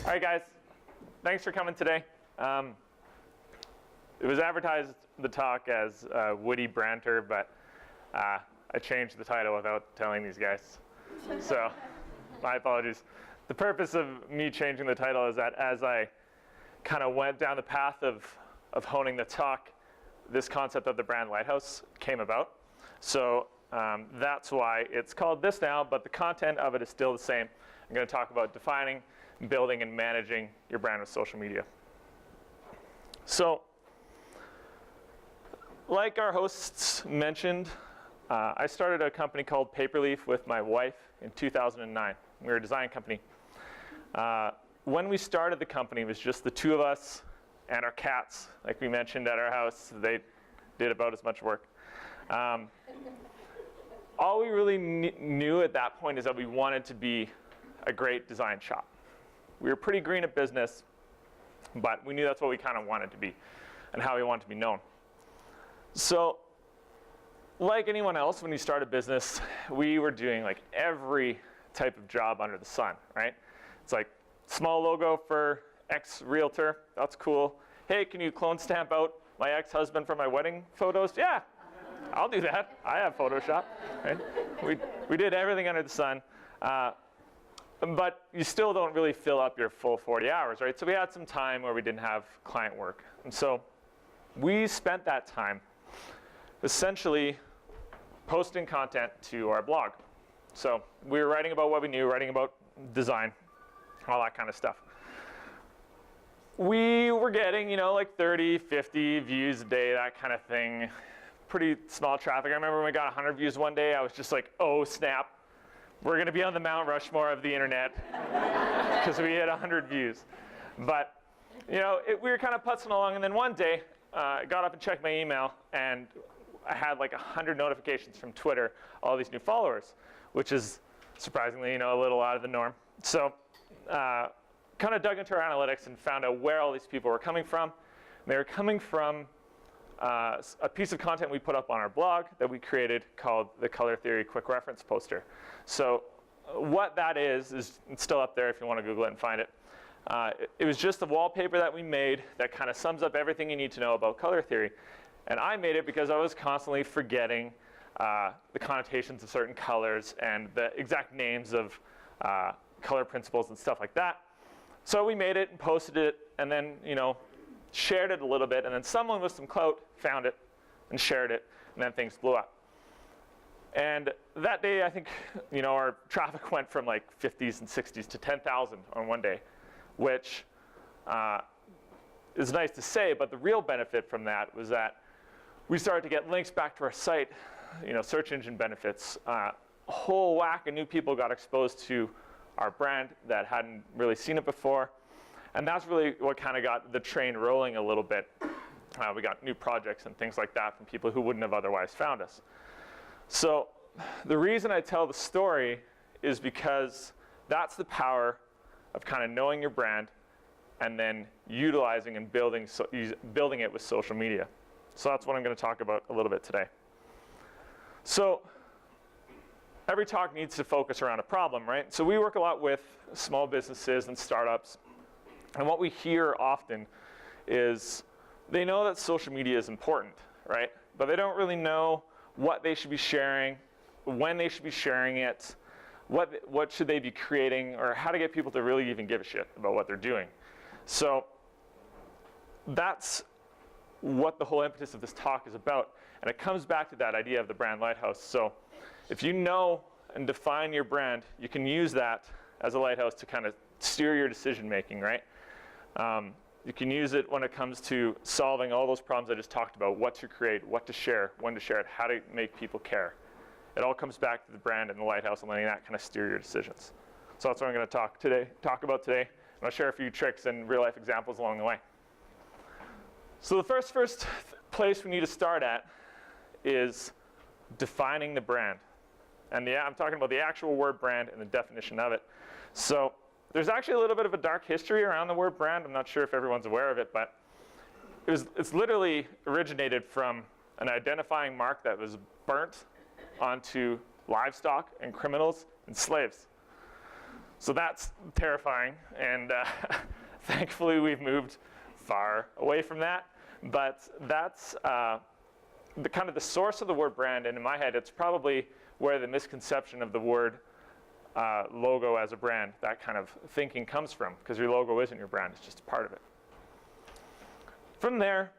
All right, guys, thanks for coming today. It was advertised, the talk, as Woody Branter, but I changed the title without telling these guys. So my apologies. The purpose of me changing the title is that as I kind of went down the path of honing the talk, this concept of the brand lighthouse came about. So that's why it's called this now, but the content of it is still the same. I'm going to talk about defining, building, and managing your brand with social media. So, like our hosts mentioned, I started a company called Paperleaf with my wife in 2009. We were a design company. When we started the company, it was just the two of us and our cats, like we mentioned at our house. They did about as much work. All we really knew at that point is that we wanted to be a great design shop. We were pretty green at business, but we knew that's what we kind of wanted to be and how we wanted to be known. So, like anyone else, when you start a business, we were doing like every type of job under the sun, right? It's like, small logo for ex-realtor, that's cool. Hey, can you clone stamp out my ex-husband from my wedding photos? Yeah, I'll do that. I have Photoshop, right? We did everything under the sun. But you still don't really fill up your full 40 hours, right? So we had some time where we didn't have client work. And so we spent that time essentially posting content to our blog. So we were writing about what we knew, writing about design, all that kind of stuff. We were getting, like 30, 50 views a day, that kind of thing. Pretty small traffic. I remember when we got 100 views one day, I was just like, oh, snap. We're going to be on the Mount Rushmore of the internet because we had 100 views. But, we were kind of putzing along, and then one day, I got up and checked my email, and I had like 100 notifications from Twitter, all these new followers, which is surprisingly, a little out of the norm. So, kind of dug into our analytics and found out where all these people were coming from. They were coming from a piece of content we put up on our blog that we created called the Color Theory Quick Reference Poster. So what that is it's still up there if you want to Google it and find it. It was just a wallpaper that we made that kind of sums up everything you need to know about color theory. And I made it because I was constantly forgetting the connotations of certain colors and the exact names of color principles and stuff like that. So we made it and posted it and then, shared it a little bit, and then someone with some clout found it and shared it, and then things blew up. And that day, I think, our traffic went from like 50s and 60s to 10,000 on one day, which is nice to say, but the real benefit from that was that we started to get links back to our site, search engine benefits. A whole whack of new people got exposed to our brand that hadn't really seen it before. And that's really what kind of got the train rolling a little bit. We got new projects and things like that from people who wouldn't have otherwise found us. So the reason I tell the story is because that's the power of kind of knowing your brand and then utilizing and building it with social media. So that's what I'm going to talk about a little bit today. So every talk needs to focus around a problem, right? So we work a lot with small businesses and startups. And what we hear often is they know that social media is important, right? But they don't really know what they should be sharing, when they should be sharing it, what should they be creating, or how to get people to really even give a shit about what they're doing. So that's what the whole impetus of this talk is about. And it comes back to that idea of the brand lighthouse. So if you know and define your brand, you can use that as a lighthouse to kind of steer your decision making, right? You can use it when it comes to solving all those problems I just talked about, what to create, what to share, when to share it, how to make people care. It all comes back to the brand and the lighthouse and letting that kind of steer your decisions. So that's what I'm going to talk about today. And I'll share a few tricks and real life examples along the way. So the first place we need to start at is defining the brand. And yeah, I'm talking about the actual word brand and the definition of it. So there's actually a little bit of a dark history around the word brand. I'm not sure if everyone's aware of it, but it's literally originated from an identifying mark that was burnt onto livestock and criminals and slaves. So that's terrifying, and thankfully we've moved far away from that. But that's the kind of the source of the word brand, and in my head, it's probably where the misconception of the word logo as a brand, that kind of thinking comes from, because your logo isn't your brand, it's just a part of it. From there,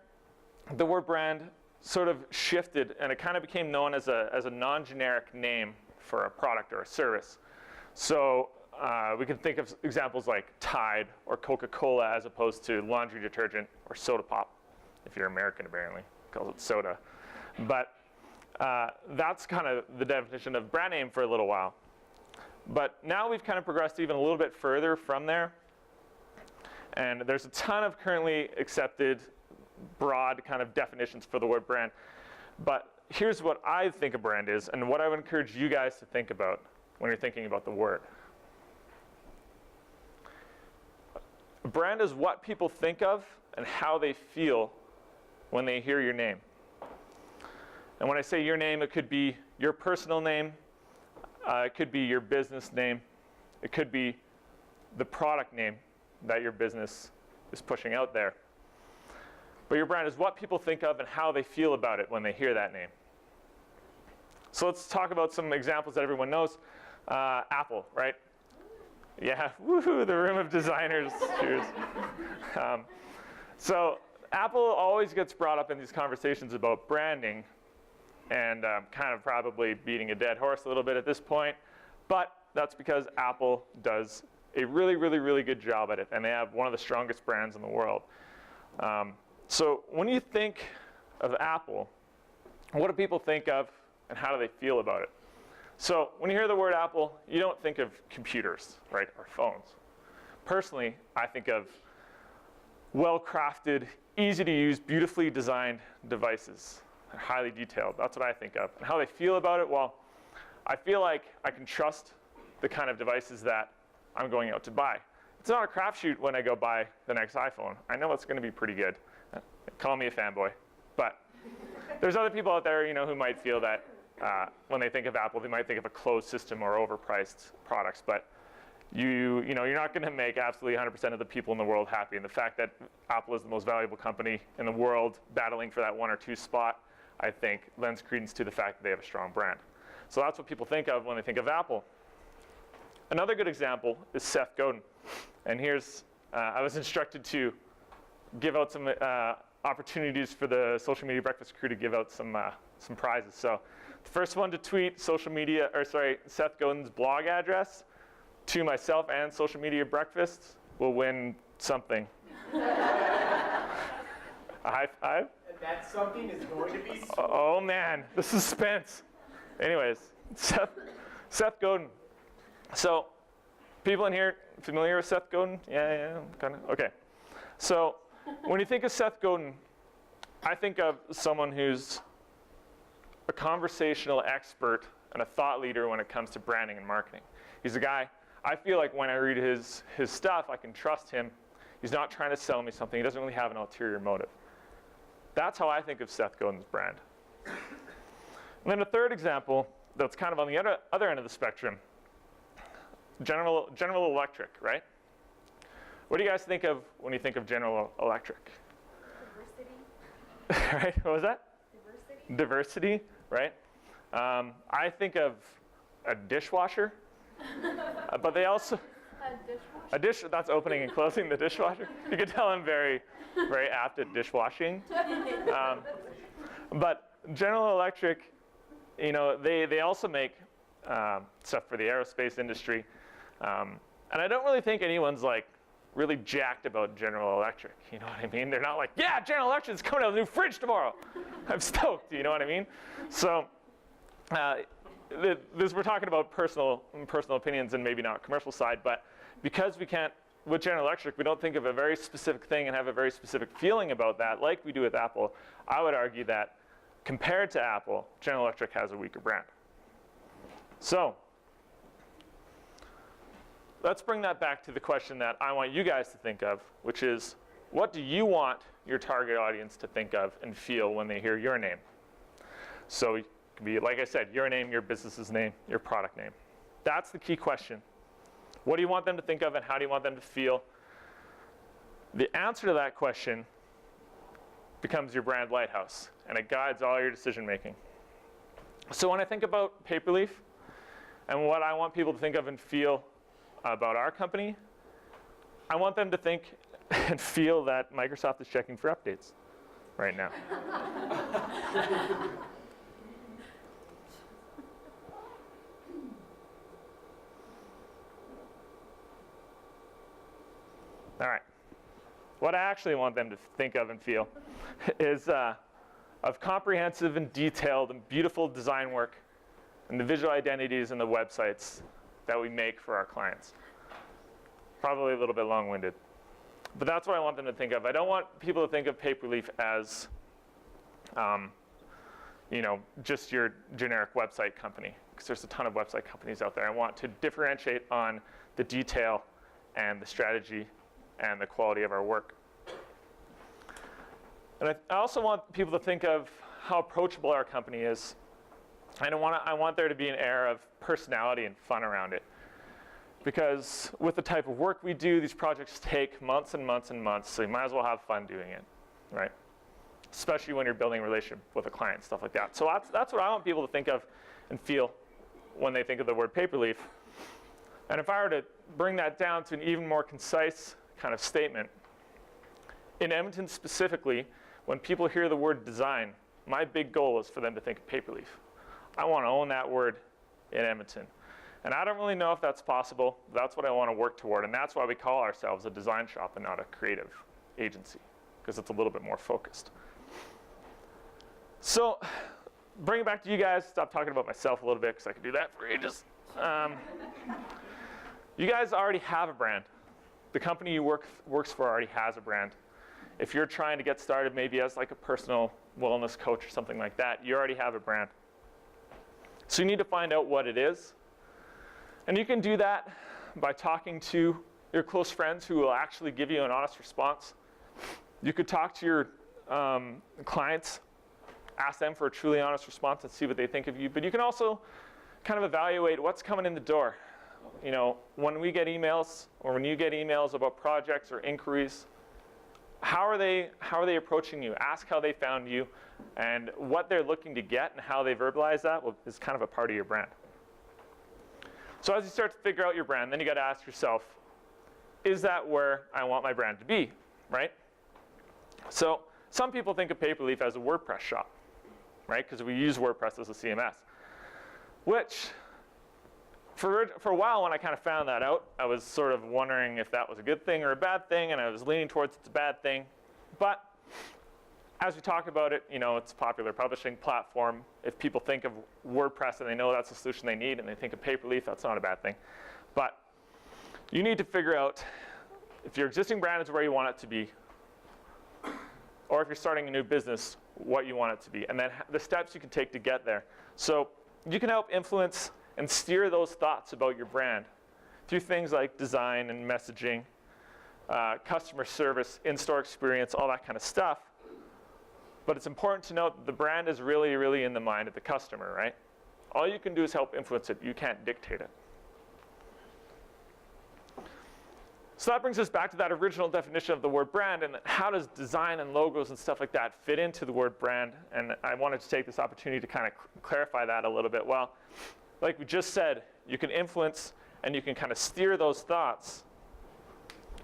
the word brand sort of shifted, and it kind of became known as a non-generic name for a product or a service. So we can think of examples like Tide or Coca-Cola as opposed to laundry detergent or soda pop. If you're American, apparently, calls it soda. But that's kind of the definition of brand name for a little while. But now we've kind of progressed even a little bit further from there. And there's a ton of currently accepted broad kind of definitions for the word brand. But here's what I think a brand is, and what I would encourage you guys to think about when you're thinking about the word. A brand is what people think of and how they feel when they hear your name. And when I say your name, it could be your personal name, it could be your business name, it could be the product name that your business is pushing out there. But your brand is what people think of and how they feel about it when they hear that name. So let's talk about some examples that everyone knows. Apple, right? Yeah, woohoo, the room of designers. Cheers. So Apple always gets brought up in these conversations about branding, and kind of probably beating a dead horse a little bit at this point. But that's because Apple does a really, really, really good job at it, and they have one of the strongest brands in the world. So when you think of Apple, what do people think of, and how do they feel about it? So when you hear the word Apple, you don't think of computers, right, or phones. Personally, I think of well-crafted, easy-to-use, beautifully designed devices. They're highly detailed. That's what I think of. And how they feel about it, well, I feel like I can trust the kind of devices that I'm going out to buy. It's not a crapshoot when I go buy the next iPhone. I know it's going to be pretty good. Call me a fanboy. But there's other people out there, who might feel that when they think of Apple, they might think of a closed system or overpriced products. But you're not going to make absolutely 100% of the people in the world happy. And the fact that Apple is the most valuable company in the world, battling for that 1 or 2 spot, I think lends credence to the fact that they have a strong brand. So that's what people think of when they think of Apple. Another good example is Seth Godin. And here's, I was instructed to give out some opportunities for the social media breakfast crew to give out some prizes. So the first one to tweet Seth Godin's blog address to myself and social media breakfast will win something. A high five? That something is going to be sweet. Oh man, the suspense. Anyways, Seth Godin. So, people in here familiar with Seth Godin? Yeah, kind of. Okay. So, when you think of Seth Godin, I think of someone who's a conversational expert and a thought leader when it comes to branding and marketing. He's a guy, I feel like when I read his stuff, I can trust him. He's not trying to sell me something. He doesn't really have an ulterior motive. That's how I think of Seth Godin's brand. And then a third example that's kind of on the other end of the spectrum, General Electric, right? What do you guys think of when you think of General Electric? Diversity. Right, what was that? Diversity, right? I think of a dishwasher, but they also, that's opening and closing the dishwasher. You can tell I'm very, very apt at dishwashing. But General Electric, they also make stuff for the aerospace industry. And I don't really think anyone's really jacked about General Electric. You know what I mean? They're not like, yeah, General Electric's coming out with a new fridge tomorrow. I'm stoked, you know what I mean? So we're talking about personal opinions and maybe not commercial side, but because we can't, with General Electric, we don't think of a very specific thing and have a very specific feeling about that like we do with Apple. I would argue that compared to Apple, General Electric has a weaker brand. So let's bring that back to the question that I want you guys to think of, which is, what do you want your target audience to think of and feel when they hear your name? So it can be, like I said, your name, your business's name, your product name. That's the key question. What do you want them to think of and how do you want them to feel? The answer to that question becomes your brand lighthouse, and it guides all your decision making. So when I think about Paperleaf and what I want people to think of and feel about our company, I want them to think and feel that Microsoft is checking for updates right now. All right. What I actually want them to think of and feel is of comprehensive and detailed and beautiful design work and the visual identities and the websites that we make for our clients. Probably a little bit long-winded. But that's what I want them to think of. I don't want people to think of Paperleaf as just your generic website company, because there's a ton of website companies out there. I want to differentiate on the detail and the strategy and the quality of our work. And I also want people to think of how approachable our company is. And I want there to be an air of personality and fun around it. Because with the type of work we do, these projects take months and months and months, so you might as well have fun doing it, right? Especially when you're building a relationship with a client, stuff like that. So that's what I want people to think of and feel when they think of the word Paperleaf. And if I were to bring that down to an even more concise kind of statement, in Edmonton specifically, when people hear the word design, my big goal is for them to think of Paperleaf. I want to own that word in Edmonton. And I don't really know if that's possible. That's what I want to work toward. And that's why we call ourselves a design shop and not a creative agency, because it's a little bit more focused. So bring it back to you guys. Stop talking about myself a little bit, because I could do that for ages. You guys already have a brand. The company you works for already has a brand. If you're trying to get started maybe as like a personal wellness coach or something like that, you already have a brand. So you need to find out what it is. And you can do that by talking to your close friends who will actually give you an honest response. You could talk to your clients, ask them for a truly honest response and see what they think of you. But you can also kind of evaluate what's coming in the door. You know, when we get emails or when you get emails about projects or inquiries, how are they approaching you? Ask how they found you and what they're looking to get and how they verbalize that is kind of a part of your brand. So as you start to figure out your brand, then you got to ask yourself, is that where I want my brand to be, right? So some people think of Paperleaf as a WordPress shop, right? Because we use WordPress as a CMS, which for a while when I kind of found that out, I was sort of wondering if that was a good thing or a bad thing, and I was leaning towards it's a bad thing. But as we talk about it, you know, it's a popular publishing platform. If people think of WordPress and they know that's the solution they need and they think of Paperleaf, that's not a bad thing. But you need to figure out if your existing brand is where you want it to be, or if you're starting a new business, what you want it to be, and then the steps you can take to get there. So you can help influence and steer those thoughts about your brand through things like design and messaging, customer service, in-store experience, all that kind of stuff. But it's important to note that the brand is really, really in the mind of the customer, right? All you can do is help influence it. You can't dictate it. So that brings us back to that original definition of the word brand, and how does design and logos and stuff like that fit into the word brand? And I wanted to take this opportunity to kind of clarify that a little bit. Well, like we just said, you can influence and you can kind of steer those thoughts,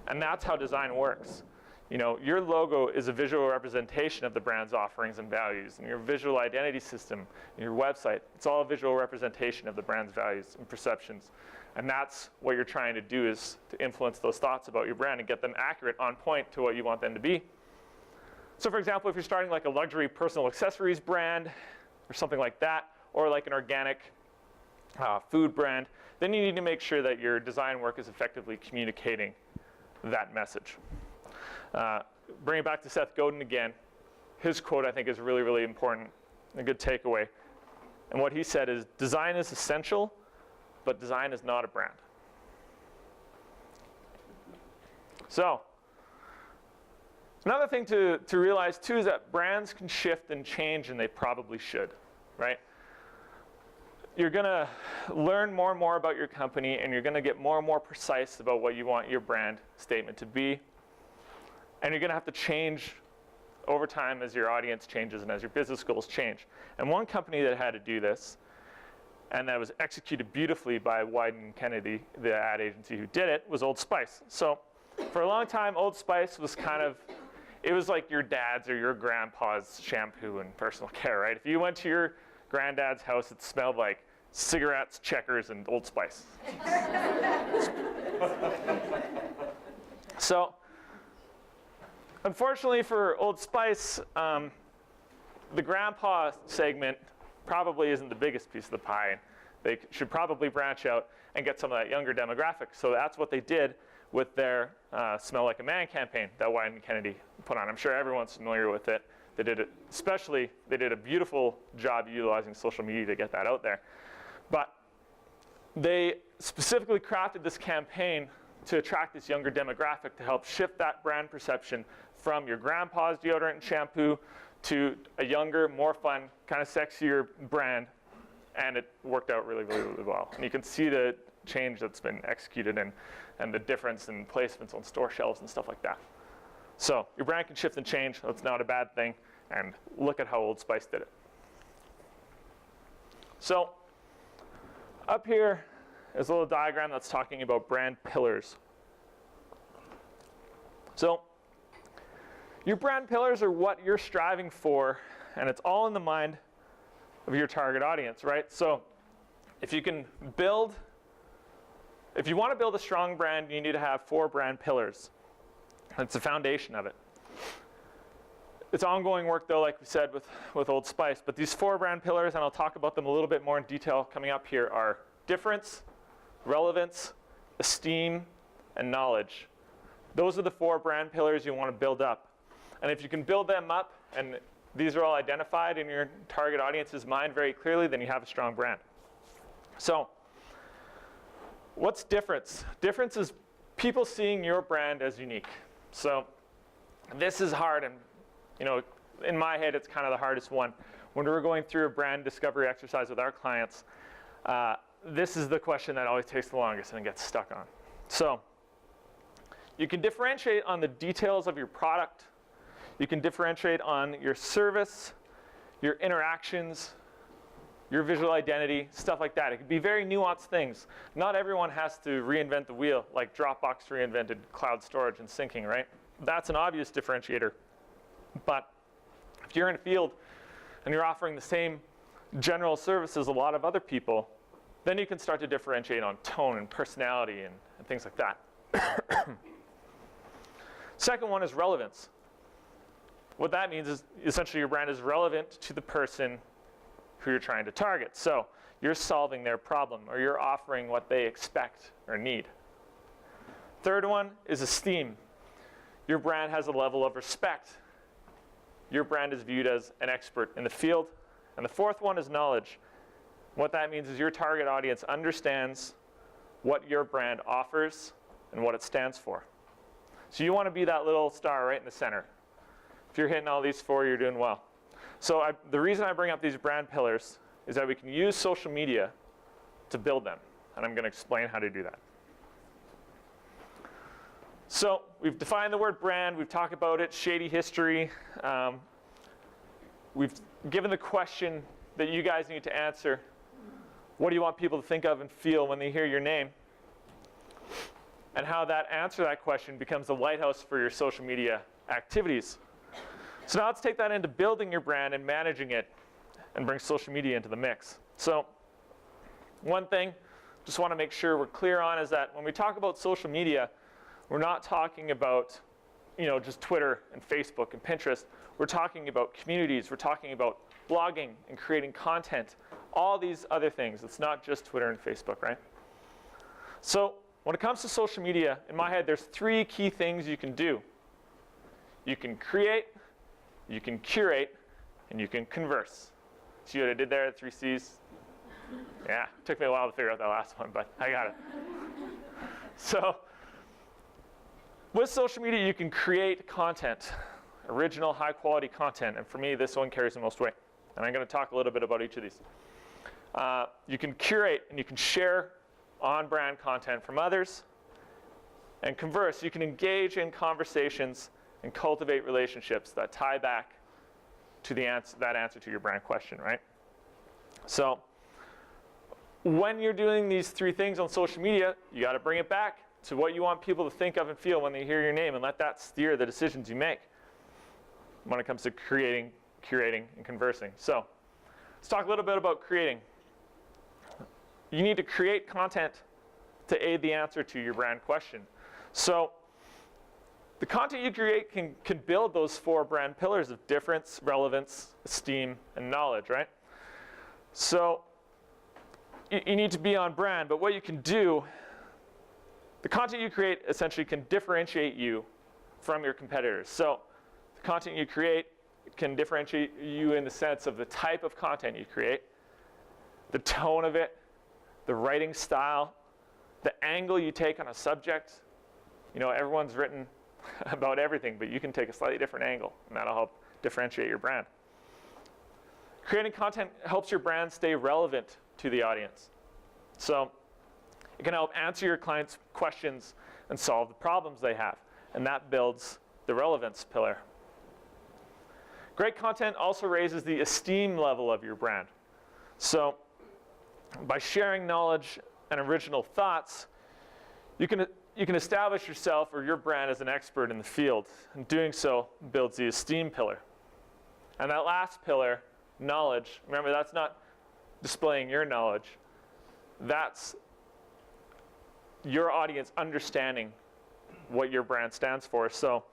and that's how design works. You know, your logo is a visual representation of the brand's offerings and values, and your visual identity system, and your website, it's all a visual representation of the brand's values and perceptions. And that's what you're trying to do, is to influence those thoughts about your brand and get them accurate, on point to what you want them to be. So for example, if you're starting like a luxury personal accessories brand or something like that, or like an organic food brand, then you need to make sure that your design work is effectively communicating that message. Bring it back to Seth Godin again. His quote, I think, is really, really important, a good takeaway. And what he said is, design is essential, but design is not a brand. So another thing to realize too is that brands can shift and change, and they probably should, right? you're going to learn more and more about your company, and you're going to get more and more precise about what you want your brand statement to be. And you're going to have to change over time as your audience changes and as your business goals change. And one company that had to do this, and that was executed beautifully by Wyden Kennedy, the ad agency who did it, was Old Spice. So for a long time, Old Spice was kind of, it was like your dad's or your grandpa's shampoo and personal care, right? If you went to your granddad's house, it smelled like cigarettes, Checkers, and Old Spice. So unfortunately for Old Spice, the grandpa segment probably isn't the biggest piece of the pie. They should probably branch out and get some of that younger demographic. So that's what they did with their Smell Like a Man campaign that Wyden Kennedy put on. I'm sure everyone's familiar with it. They did it, especially, they did a beautiful job utilizing social media to get that out there. But they specifically crafted this campaign to attract this younger demographic to help shift that brand perception from your grandpa's deodorant and shampoo to a younger, more fun, kind of sexier brand. And it worked out really, really, really well. And you can see the change that's been executed and the difference in placements on store shelves and stuff like that. So your brand can shift and change. That's not a bad thing. And look at how Old Spice did it. So up here is a little diagram that's talking about brand pillars. So your brand pillars are what you're striving for, and it's all in the mind of your target audience, right? So if you want to build a strong brand, you need to have 4 brand pillars. That's the foundation of it. It's ongoing work, though, like we said with Old Spice. But these 4 brand pillars, and I'll talk about them a little bit more in detail coming up here, are difference, relevance, esteem, and knowledge. Those are the 4 brand pillars you want to build up. And if you can build them up, and these are all identified in your target audience's mind very clearly, then you have a strong brand. So what's difference? Difference is people seeing your brand as unique. So this is hard, and in my head, it's kind of the hardest one. When we're going through a brand discovery exercise with our clients, this is the question that always takes the longest and gets stuck on. So you can differentiate on the details of your product. You can differentiate on your service, your interactions, your visual identity, stuff like that. It can be very nuanced things. Not everyone has to reinvent the wheel like Dropbox reinvented cloud storage and syncing, right? That's an obvious differentiator. But if you're in a field and you're offering the same general service as a lot of other people, then you can start to differentiate on tone and personality and things like that. Second one is relevance. What that means is essentially your brand is relevant to the person who you're trying to target. So you're solving their problem, or you're offering what they expect or need. Third one is esteem. Your brand has a level of respect. Your brand is viewed as an expert in the field. And the fourth one is knowledge. What that means is your target audience understands what your brand offers and what it stands for. So you want to be that little star right in the center. If you're hitting all these 4, you're doing well. So the reason I bring up these brand pillars is that we can use social media to build them. And I'm going to explain how to do that. So we've defined the word brand. We've talked about it, shady history. We've given the question that you guys need to answer. What do you want people to think of and feel when they hear your name? And how that answer to that question becomes the lighthouse for your social media activities. So now let's take that into building your brand and managing it and bring social media into the mix. So one thing just want to make sure we're clear on is that when we talk about social media, we're not talking about just Twitter and Facebook and Pinterest. We're talking about communities. We're talking about blogging and creating content, all these other things. It's not just Twitter and Facebook, right? So when it comes to social media, in my head, there's 3 key things you can do. You can create, you can curate, and you can converse. See what I did there, 3 C's? Yeah, took me a while to figure out that last one, but I got it. So with social media, you can create content, original, high-quality content. And for me, this one carries the most weight. And I'm going to talk a little bit about each of these. You can curate and you can share on-brand content from others. And converse, you can engage in conversations and cultivate relationships that tie back to that answer to your brand question, right? So when you're doing these three things on social media, you got to bring it back to what you want people to think of and feel when they hear your name, and let that steer the decisions you make when it comes to creating, curating, and conversing. So let's talk a little bit about creating. You need to create content to aid the answer to your brand question. So the content you create can build those 4 brand pillars of difference, relevance, esteem, and knowledge, right? So you need to be on brand, but what you can do, the content you create essentially can differentiate you from your competitors. So the content you create can differentiate you in the sense of the type of content you create, the tone of it, the writing style, the angle you take on a subject. You know, everyone's written about everything, but you can take a slightly different angle, and that'll help differentiate your brand. Creating content helps your brand stay relevant to the audience. So it can help answer your clients' questions and solve the problems they have, and that builds the relevance pillar. Great content also raises the esteem level of your brand. So by sharing knowledge and original thoughts, you can establish yourself or your brand as an expert in the field, and doing so builds the esteem pillar. And that last pillar, knowledge, remember, that's not displaying your knowledge. That's your audience understanding what your brand stands for. So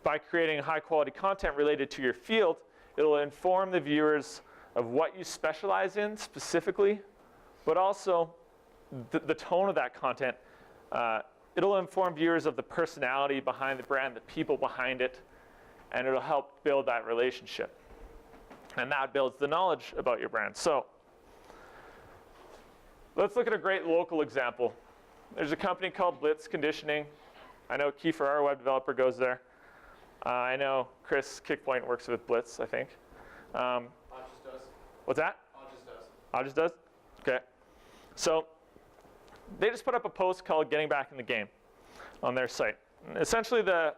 by creating high quality content related to your field, it'll inform the viewers of what you specialize in specifically, but also the tone of that content. It'll inform viewers of the personality behind the brand, the people behind it, and it'll help build that relationship. And that builds the knowledge about your brand. So let's look at a great local example. There's a company called Blitz Conditioning. I know Kiefer, our web developer, goes there. I know Chris Kickpoint works with Blitz, I think. Hodges does. What's that? Hodges does. Hodges does? Okay. So they just put up a post called Getting Back in the Game on their site. And essentially, the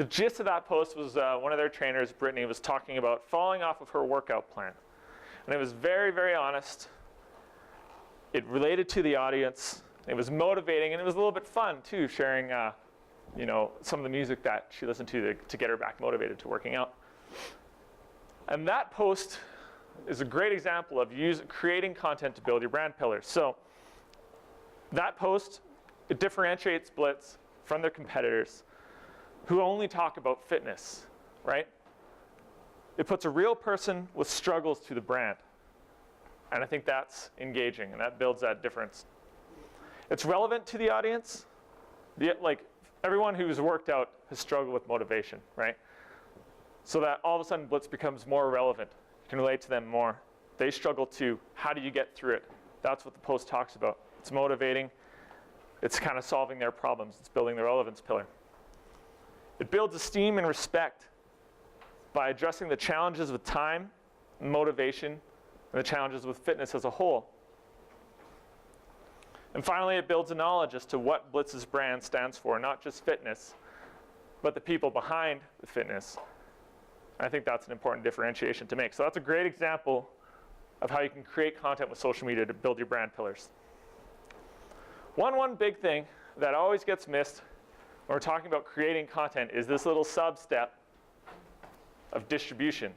gist of that post was one of their trainers, Brittany, was talking about falling off of her workout plan. And it was very, very honest. It related to the audience. It was motivating, and it was a little bit fun, too, sharing you know, some of the music that she listened to get her back motivated to working out. And that post is a great example of creating content to build your brand pillars. So that post, it differentiates Blitz from their competitors who only talk about fitness, right? It puts a real person with struggles to the brand. And I think that's engaging, and that builds that difference. It's relevant to the audience. Like, everyone who's worked out has struggled with motivation, right? So that all of a sudden Blitz becomes more relevant. You can relate to them more. They struggle too. How do you get through it? That's what the post talks about. It's motivating. It's kind of solving their problems. It's building the relevance pillar. It builds esteem and respect by addressing the challenges with time, motivation, and the challenges with fitness as a whole. And finally, it builds a knowledge as to what Blitz's brand stands for, not just fitness, but the people behind the fitness. I think that's an important differentiation to make. So that's a great example of how you can create content with social media to build your brand pillars. One big thing that always gets missed when we're talking about creating content is this little sub-step of distribution,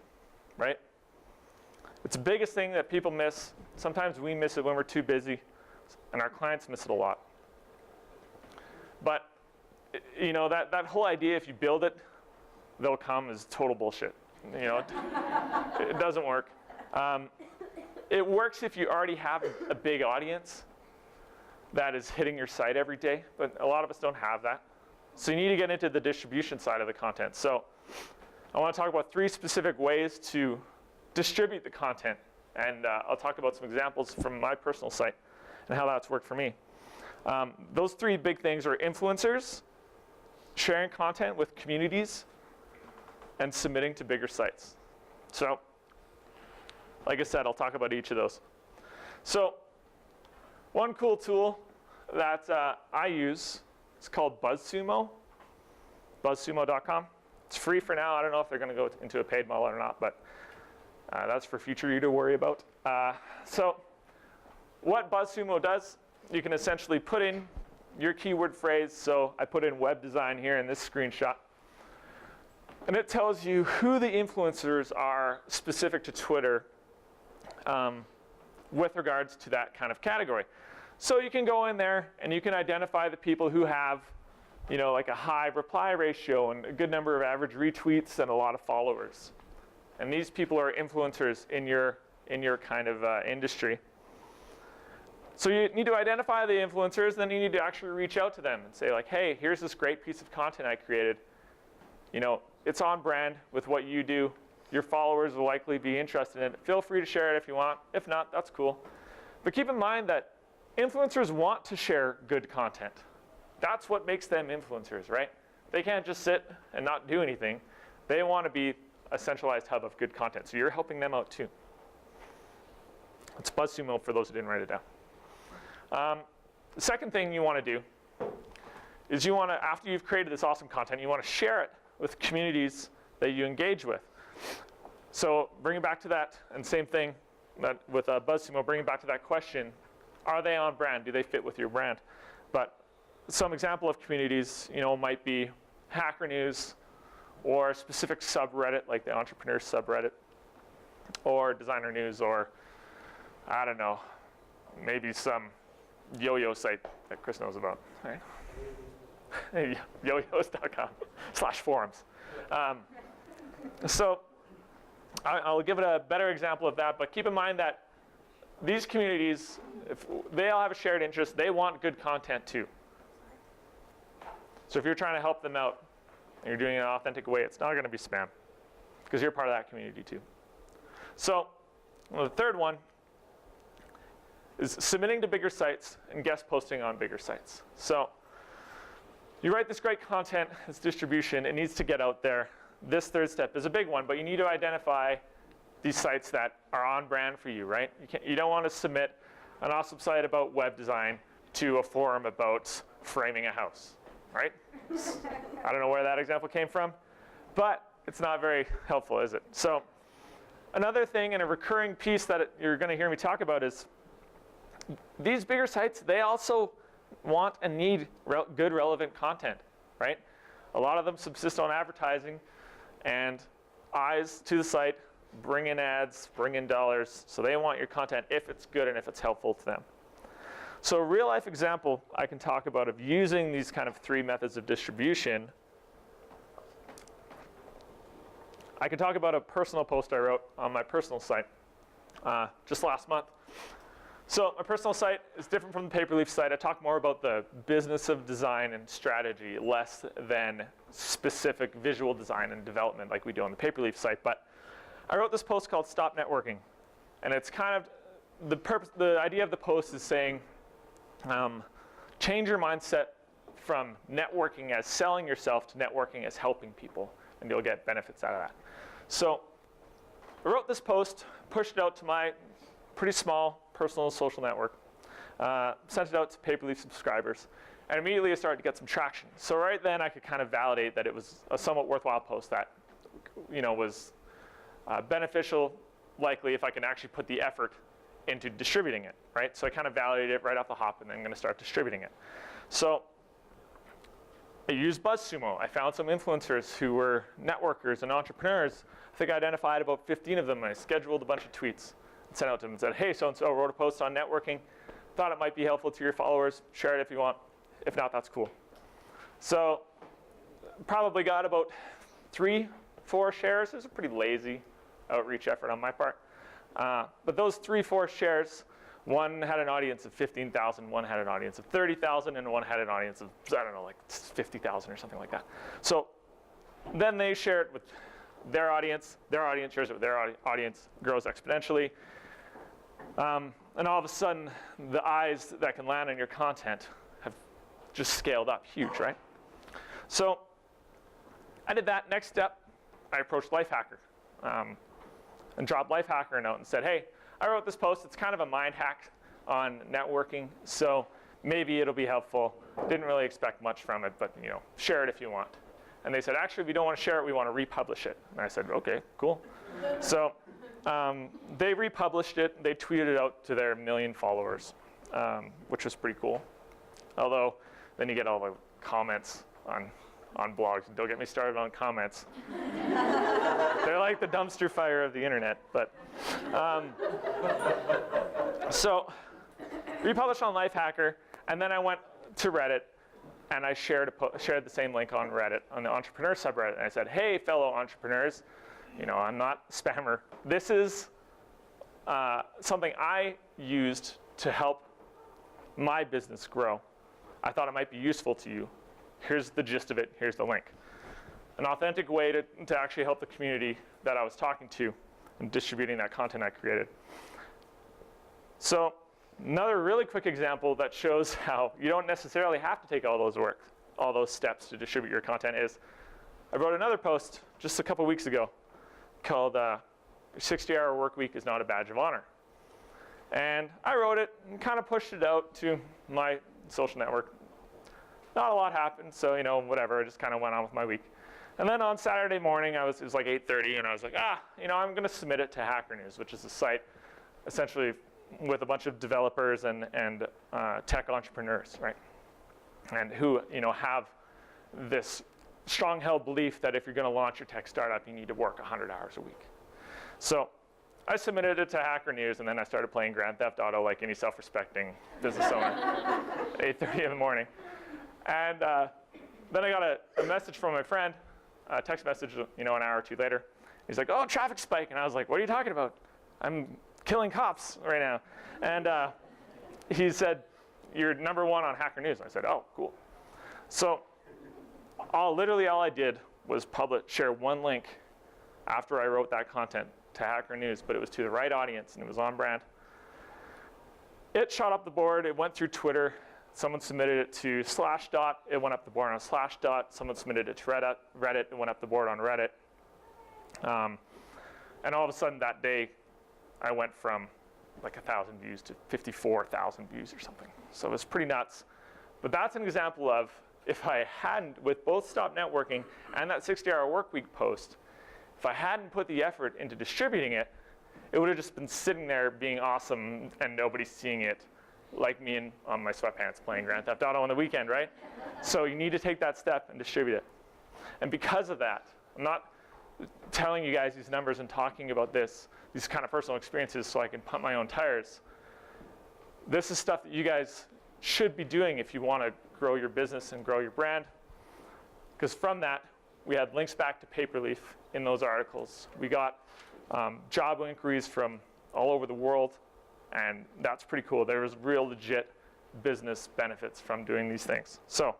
right? It's the biggest thing that people miss. Sometimes we miss it when we're too busy, and our clients miss it a lot. But you know, that whole idea, if you build it, they'll come, is total bullshit. You know, it doesn't work. It works if you already have a big audience that is hitting your site every day, but a lot of us don't have that. So you need to get into the distribution side of the content. So I want to talk about 3 specific ways to distribute the content, and I'll talk about some examples from my personal site and how that's worked for me. Those 3 big things are influencers, sharing content with communities, and submitting to bigger sites. So, like I said, I'll talk about each of those. So one cool tool that I use is called BuzzSumo, buzzsumo.com. It's free for now. I don't know if they're going to go into a paid model or not, but that's for future you to worry about. So what BuzzSumo does, you can essentially put in your keyword phrase. So I put in web design here in this screenshot. And it tells you who the influencers are specific to Twitter with regards to that kind of category. So you can go in there and you can identify the people who have, like a high reply ratio and a good number of average retweets and a lot of followers. And these people are influencers in your kind of industry. So you need to identify the influencers, then you need to actually reach out to them and say like, hey, here's this great piece of content I created. It's on brand with what you do. Your followers will likely be interested in it. Feel free to share it if you want. If not, that's cool. But keep in mind that influencers want to share good content. That's what makes them influencers, right? They can't just sit and not do anything. They want to be a centralized hub of good content. So you're helping them out too. It's BuzzSumo for those who didn't write it down. The second thing you want to do is you want to, after you've created this awesome content, you want to share it with communities that you engage with. So bring it back to that, and same thing with BuzzSumo, bring it back to that question, are they on brand? Do they fit with your brand? But some example of communities, might be Hacker News, or a specific subreddit like the Entrepreneur subreddit, or Designer News, or I don't know, maybe some yo-yo site that Chris knows about, right? yoyos.com/forums. So I'll give it a better example of that, but keep in mind that these communities, if they all have a shared interest, they want good content too. So if you're trying to help them out and you're doing it in an authentic way, it's not going to be spam because you're part of that community too. So the third one is submitting to bigger sites and guest posting on bigger sites. So you write this great content, this distribution, it needs to get out there. This third step is a big one, but you need to identify these sites that are on brand for you, right? You don't want to submit an awesome site about web design to a forum about framing a house, right? I don't know where that example came from, but it's not very helpful, is it? So another thing and a recurring piece that you're going to hear me talk about is these bigger sites, they also want and need good relevant content, right? A lot of them subsist on advertising and eyes to the site, bring in ads, bring in dollars. So they want your content if it's good and if it's helpful to them. So a real life example I can talk about of using these kind of three methods of distribution, I can talk about a personal post I wrote on my personal site just last month. So my personal site is different from the Paperleaf site. I talk more about the business of design and strategy, less than specific visual design and development like we do on the Paperleaf site. But I wrote this post called Stop Networking. And it's kind of, the idea of the post is saying, change your mindset from networking as selling yourself to networking as helping people, and you'll get benefits out of that. So I wrote this post, pushed it out to my pretty small personal social network, sent it out to Paperleaf subscribers, and immediately I started to get some traction. So right then I could kind of validate that it was a somewhat worthwhile post that was beneficial, likely if I can actually put the effort into distributing it, right? So I kind of validated it right off the hop, and then I'm going to start distributing it. So I used BuzzSumo. I found some influencers who were networkers and entrepreneurs. I think I identified about 15 of them, and I scheduled a bunch of tweets and sent out to them and said, hey, so-and-so wrote a post on networking. Thought it might be helpful to your followers. Share it if you want. If not, that's cool. So probably got about 3-4 shares. It was a pretty lazy outreach effort on my part. But those 3-4 shares, one had an audience of 15,000, one had an audience of 30,000, and one had an audience of, I don't know, like 50,000 or something like that. So then they share it with their audience shares it with their audience, grows exponentially. And all of a sudden, the eyes that can land on your content have just scaled up huge, right? So I did that. Next step, I approached Lifehacker and dropped Lifehacker a note and said, hey, I wrote this post. It's kind of a mind hack on networking, so maybe it'll be helpful. Didn't really expect much from it, but share it if you want. And they said, actually, we don't want to share it. We want to republish it. And I said, OK, cool. So they republished it. They tweeted it out to their 1 million followers, which was pretty cool. Although then you get all the comments on blogs. And don't get me started on comments. They're like the dumpster fire of the internet. But so republished on Lifehacker, and then I went to Reddit, and I shared the same link on Reddit, on the entrepreneur subreddit. And I said, hey, fellow entrepreneurs, I'm not a spammer. This is something I used to help my business grow. I thought it might be useful to you. Here's the gist of it. Here's the link. An authentic way to actually help the community that I was talking to and distributing that content I created. So another really quick example that shows how you don't necessarily have to take all those steps to distribute your content is, I wrote another post just a couple weeks ago called 60-Hour Work Week is Not a Badge of Honor. And I wrote it and kind of pushed it out to my social network. Not a lot happened, so whatever, I just kind of went on with my week. And then on Saturday morning, it was like 8:30, and I was like, I'm going to submit it to Hacker News, which is a site essentially with a bunch of developers and tech entrepreneurs, right? And who have this strong-held belief that if you're going to launch your tech startup, you need to work 100 hours a week. So I submitted it to Hacker News, and then I started playing Grand Theft Auto like any self-respecting business owner, 8:30 in the morning. And then I got a message from my friend, a text message, an hour or two later. He's like, oh, traffic spike. And I was like, what are you talking about? I'm killing cops right now. And he said, you're #1 on Hacker News. And I said, oh, cool. So literally all I did was share one link after I wrote that content to Hacker News, but it was to the right audience, and it was on brand. It shot up the board. It went through Twitter. Someone submitted it to Slashdot. It went up the board on Slashdot. Someone submitted it to Reddit. It went up the board on Reddit. And all of a sudden that day, I went from like 1,000 views to 54,000 views or something. So it was pretty nuts. But that's an example of, if I hadn't, with both Stop Networking and that 60-Hour Work Week post, if I hadn't put the effort into distributing it, it would have just been sitting there being awesome and nobody's seeing it, like me on my sweatpants playing Grand Theft Auto on the weekend, right? So you need to take that step and distribute it. And because of that, I'm not telling you guys these numbers and talking about these kind of personal experiences so I can pump my own tires. This is stuff that you guys should be doing if you want to grow your business and grow your brand. Because from that, we had links back to Paperleaf in those articles. We got job inquiries from all over the world. And that's pretty cool. There was real legit business benefits from doing these things. So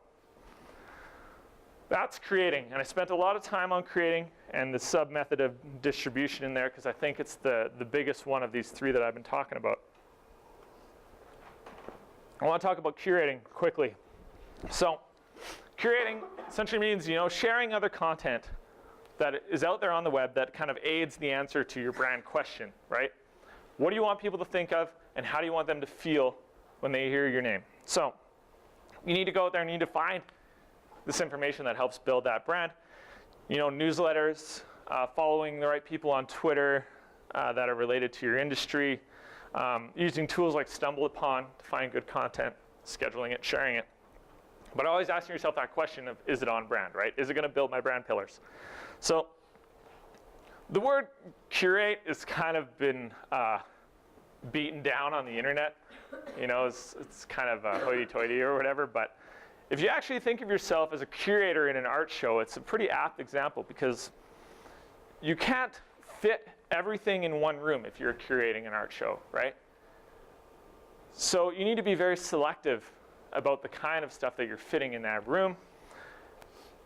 that's creating. And I spent a lot of time on creating and the sub-method of distribution in there, because I think it's the biggest one of these three that I've been talking about. I want to talk about curating quickly. So curating essentially means sharing other content that is out there on the web that kind of aids the answer to your brand question, right? What do you want people to think of, and how do you want them to feel when they hear your name? So you need to go out there and you need to find this information that helps build that brand. Newsletters, following the right people on Twitter that are related to your industry, using tools like StumbleUpon to find good content, scheduling it, sharing it. But always asking yourself that question of, is it on brand, right? Is it going to build my brand pillars? So the word curate has kind of been beaten down on the internet. It's kind of hoity-toity or whatever. But if you actually think of yourself as a curator in an art show, it's a pretty apt example, because you can't fit everything in one room if you're curating an art show, right? So you need to be very selective about the kind of stuff that you're fitting in that room.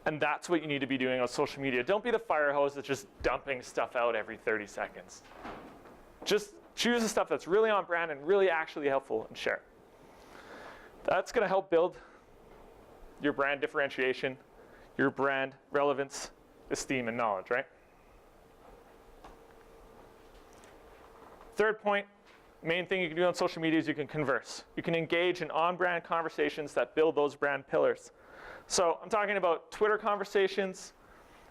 And that's what you need to be doing on social media. Don't be the fire hose that's just dumping stuff out every 30 seconds. Just choose the stuff that's really on brand and really actually helpful and share. That's going to help build your brand differentiation, your brand relevance, esteem, and knowledge, right? Third point, main thing you can do on social media is you can converse. You can engage in on-brand conversations that build those brand pillars. So I'm talking about Twitter conversations,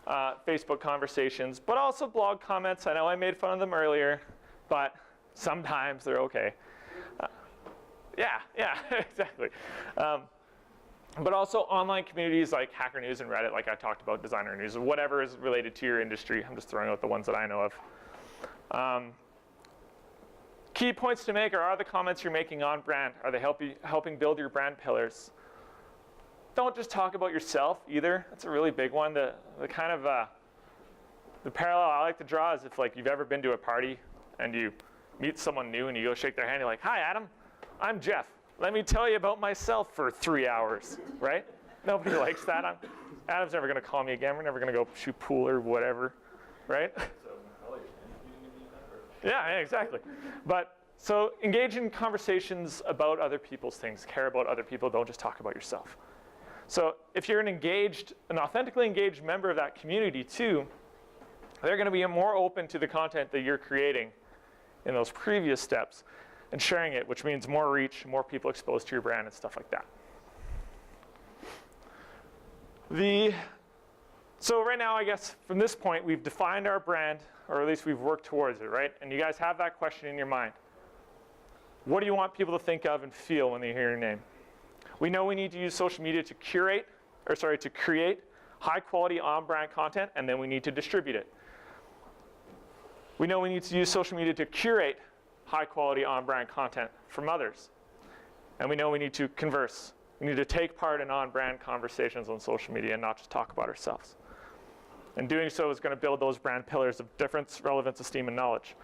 Facebook conversations, but also blog comments. I know I made fun of them earlier, but sometimes they're okay. Yeah, exactly. But also online communities like Hacker News and Reddit, like I talked about, Designer News, or whatever is related to your industry. I'm just throwing out the ones that I know of. Key points to make are the comments you're making on brand? Are they helping build your brand pillars? Don't just talk about yourself either. That's a really big one. The kind of the parallel I like to draw is if like you've ever been to a party and you meet someone new and you go shake their hand, you're like, "Hi, Adam, I'm Jeff. Let me tell you about myself for 3 hours," right? Nobody likes that. Adam's never going to call me again. We're never going to go shoot pool or whatever, right? Yeah, exactly. But so engage in conversations about other people's things. Care about other people. Don't just talk about yourself. So if you're an authentically engaged member of that community too, they're going to be more open to the content that you're creating in those previous steps and sharing it, which means more reach, more people exposed to your brand and stuff like that. So right now, I guess from this point, we've defined our brand, or at least we've worked towards it, right? And you guys have that question in your mind. What do you want people to think of and feel when they hear your name? We know we need to use social media to create high quality on-brand content, and then we need to distribute it. We know we need to use social media to curate high quality on-brand content from others. And we know we need to converse. We need to take part in on-brand conversations on social media and not just talk about ourselves. And doing so is going to build those brand pillars of difference, relevance, esteem, and knowledge.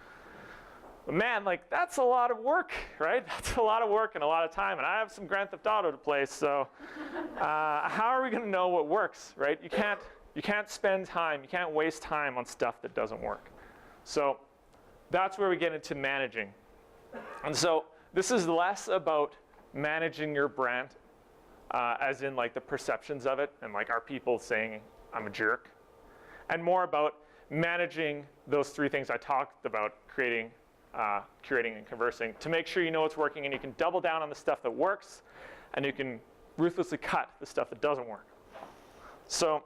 But man, like that's a lot of work, right? That's a lot of work and a lot of time. And I have some Grand Theft Auto to play, so how are we going to know what works, right? You can't spend time, you can't waste time on stuff that doesn't work. So that's where we get into managing. And so this is less about managing your brand, as in like the perceptions of it, and like are people saying I'm a jerk, and more about managing those three things I talked about, creating, curating, and conversing, to make sure you know what's working and you can double down on the stuff that works, and you can ruthlessly cut the stuff that doesn't work. So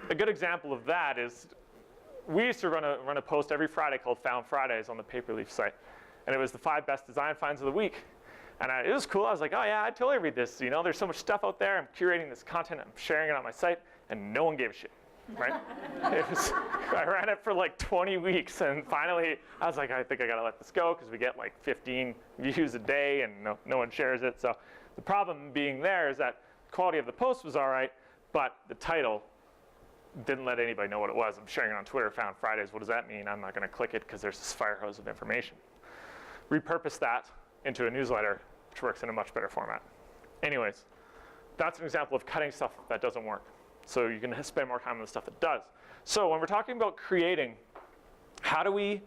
a good example of that is we used to run a post every Friday called Found Fridays on the Paperleaf site, and it was the 5 best design finds of the week. And it was cool. I was like, oh yeah, I'd totally read this. You know, there's so much stuff out there. I'm curating this content. I'm sharing it on my site, and no one gave a shit, right? I ran it for like 20 weeks, and finally I was like, I think I gotta let this go because we get like 15 views a day, and no one shares it. So the problem being there is that the quality of the post was all right, but the title didn't let anybody know what it was. I'm sharing it on Twitter, Found Fridays. What does that mean? I'm not going to click it because there's this fire hose of information. Repurpose that into a newsletter, which works in a much better format. Anyways, that's an example of cutting stuff that doesn't work. So you can spend more time on the stuff that does. So when we're talking about creating, how do we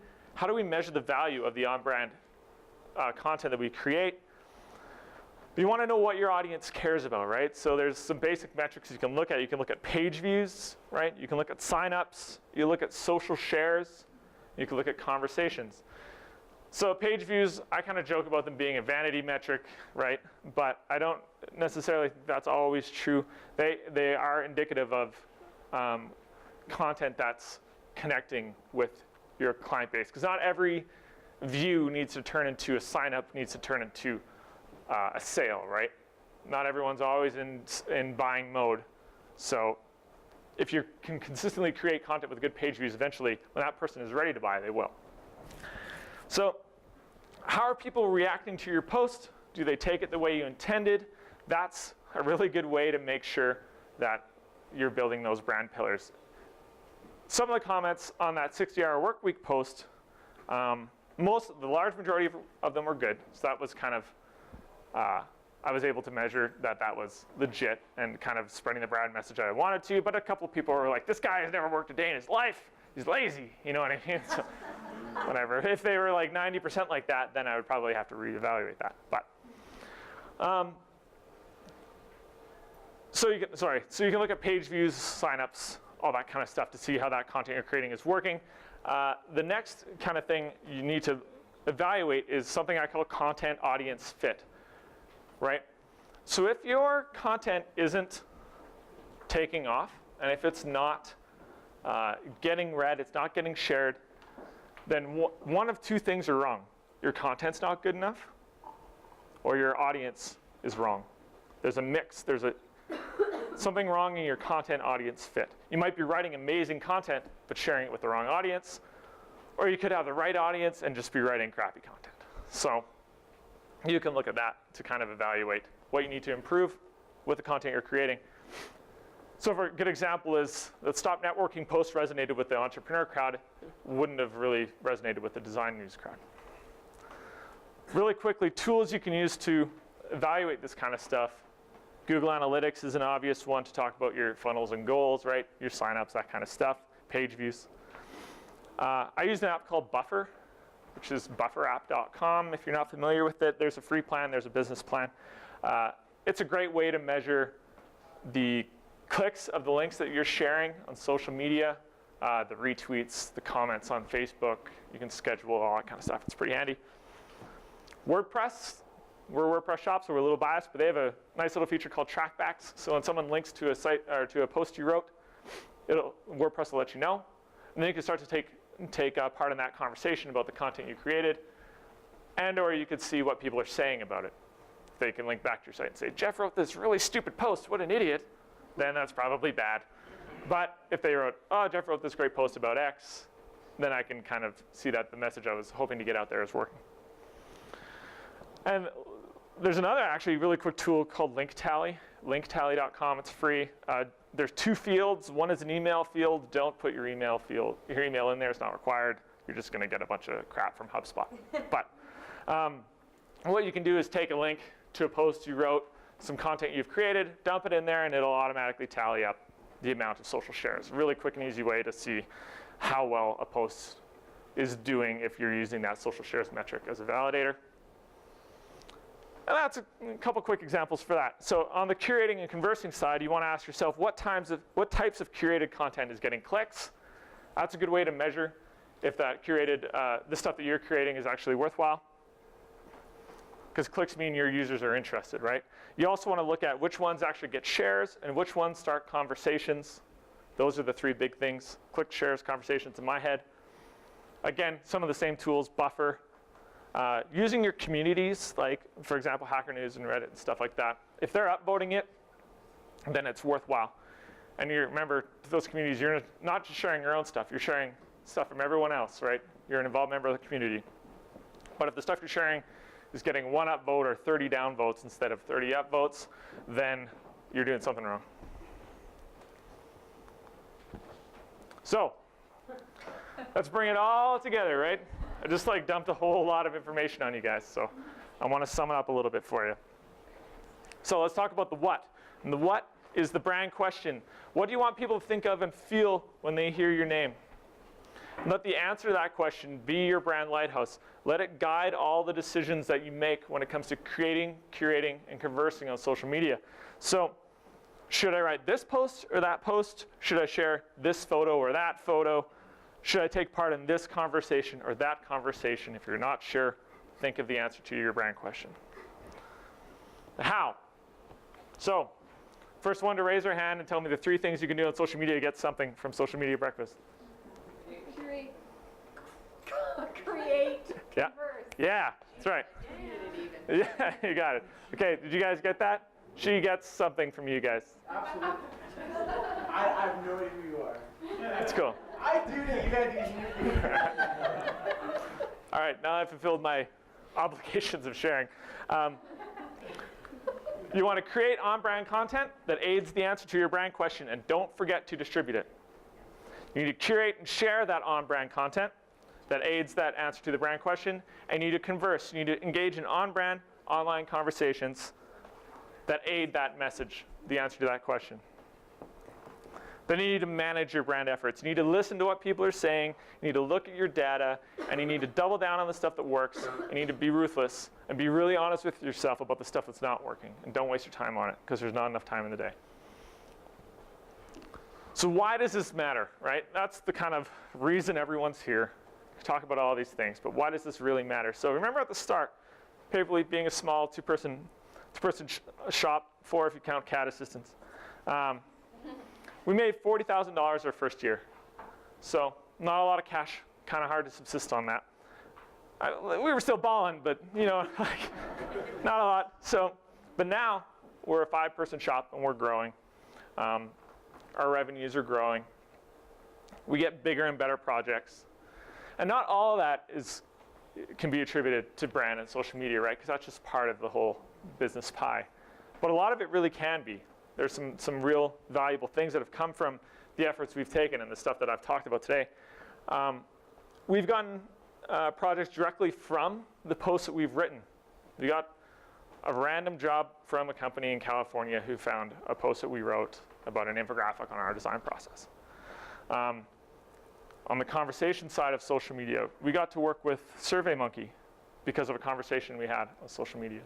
measure the value of the on-brand content that we create? You want to know what your audience cares about, right? So there's some basic metrics you can look at. You can look at page views, right? You can look at signups. You look at social shares. You can look at conversations. So page views, I kind of joke about them being a vanity metric, right? But I don't necessarily think that's always true. They are indicative of content that's connecting with your client base. Because not every view needs to turn into a sign up, needs to turn into a sale, right? Not everyone's always in buying mode. So if you can consistently create content with good page views, eventually when that person is ready to buy, they will. So how are people reacting to your post? Do they take it the way you intended? That's a really good way to make sure that you're building those brand pillars. Some of the comments on that 60-hour work week post, the large majority of them were good. So that was kind of, I was able to measure that was legit and kind of spreading the brand message I wanted to. But a couple of people were like, this guy has never worked a day in his life. He's lazy. You know what I mean? So, whatever. If they were like 90% like that, then I would probably have to reevaluate that. But so you can look at page views, signups, all that kind of stuff to see how that content you're creating is working. The next kind of thing you need to evaluate is something I call content audience fit, right? So if your content isn't taking off, and if it's not getting read, it's not getting shared, then one of two things are wrong. Your content's not good enough, or your audience is wrong. There's a mix. There's something wrong in your content audience fit. You might be writing amazing content, but sharing it with the wrong audience, or you could have the right audience and just be writing crappy content. So you can look at that to kind of evaluate what you need to improve with the content you're creating. So for a good example is the Stop Networking post resonated with the entrepreneur crowd, wouldn't have really resonated with the design news crowd. Really quickly, tools you can use to evaluate this kind of stuff. Google Analytics is an obvious one to talk about your funnels and goals, right? Your signups, that kind of stuff, page views. I use an app called Buffer, which is bufferapp.com. If you're not familiar with it, there's a free plan, there's a business plan. It's a great way to measure the clicks of the links that you're sharing on social media, the retweets, the comments on Facebook. You can schedule all that kind of stuff. It's pretty handy. WordPress, we're WordPress shop, so we're a little biased, but they have a nice little feature called trackbacks. So when someone links to a site or to a post you wrote, WordPress will let you know. And then you can start to take part in that conversation about the content you created, and or you could see what people are saying about it. They can link back to your site and say, Jeff wrote this really stupid post, what an idiot, then that's probably bad. But if they wrote, oh, Jeff wrote this great post about X, then I can kind of see that the message I was hoping to get out there is working. And there's another actually really quick tool called Link Tally, linktally.com. It's free. There's two fields. One is an email field. Don't put your email in there. It's not required. You're just going to get a bunch of crap from HubSpot. But what you can do is take a link to a post you wrote, some content you've created, dump it in there, and it'll automatically tally up the amount of social shares. Really quick and easy way to see how well a post is doing if you're using that social shares metric as a validator. And that's a couple quick examples for that. So on the curating and conversing side, you want to ask yourself what types of curated content is getting clicks. That's a good way to measure if that curated, the stuff that you're creating is actually worthwhile. Because clicks mean your users are interested, right? You also want to look at which ones actually get shares and which ones start conversations. Those are the three big things: click, shares, conversations in my head. Again, some of the same tools, Buffer. Using your communities, like, for example, Hacker News and Reddit and stuff like that. If they're upvoting it, then it's worthwhile. And you remember, those communities, you're not just sharing your own stuff. You're sharing stuff from everyone else, right? You're an involved member of the community. But if the stuff you're sharing is getting 1 upvote or 30 downvotes instead of 30 upvotes, then you're doing something wrong. So let's bring it all together, right? I just dumped a whole lot of information on you guys, so I want to sum it up a little bit for you. So let's talk about the what. And the what is the brand question. What do you want people to think of and feel when they hear your name? Let the answer to that question be your brand lighthouse. Let it guide all the decisions that you make when it comes to creating, curating, and conversing on social media. So should I write this post or that post? Should I share this photo or that photo? Should I take part in this conversation or that conversation? If you're not sure, think of the answer to your brand question. The how. So first one to raise their hand and tell me the 3 things you can do on social media to get something from Social Media Breakfast. Create. Yeah. Converse. Yeah, that's right. Yeah, you got it. Okay, did you guys get that? She gets something from you guys. Absolutely. I have no idea who you are. That's cool. I do know. You gotta do. All right, now I've fulfilled my obligations of sharing. You want to create on-brand content that aids the answer to your brand question, and don't forget to distribute it. You need to curate and share that on-brand content that aids that answer to the brand question, and you need to converse. You need to engage in on-brand online conversations that aid that message, the answer to that question. Then you need to manage your brand efforts. You need to listen to what people are saying. You need to look at your data, and you need to double down on the stuff that works. You need to be ruthless and be really honest with yourself about the stuff that's not working. And don't waste your time on it, because there's not enough time in the day. So why does this matter, right? That's the kind of reason everyone's here. talk about all these things, but why does this really matter? So remember at the start, Paperleaf being a small two-person shop, 4 if you count CAD assistants. We made $40,000 our first year. So not a lot of cash, kind of hard to subsist on that. We were still balling, but not a lot. So, but now we're a 5-person shop and we're growing. Our revenues are growing. We get bigger and better projects. And not all of that can be attributed to brand and social media, right? Because that's just part of the whole business pie. But a lot of it really can be. There's some real valuable things that have come from the efforts we've taken and the stuff that I've talked about today. We've gotten projects directly from the posts that we've written. We got a random job from a company in California who found a post that we wrote about an infographic on our design process. On the conversation side of social media, we got to work with SurveyMonkey because of a conversation we had on social media.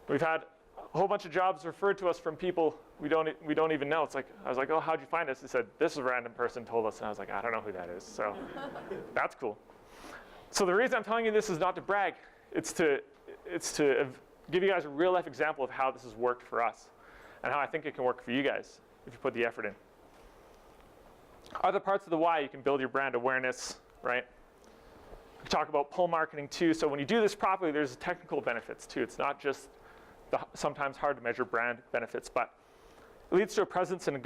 We've had a whole bunch of jobs referred to us from people we don't even know. It's like, I was like, oh, how'd you find us? They said, this is a random person told us. And I was like, I don't know who that is. So that's cool. So the reason I'm telling you this is not to brag. It's to give you guys a real life example of how this has worked for us and how I think it can work for you guys if you put the effort in. Other parts of the why, you can build your brand awareness, right? We talk about pull marketing too. So when you do this properly, there's technical benefits too. It's not just the sometimes hard to measure brand benefits, but it leads to a presence and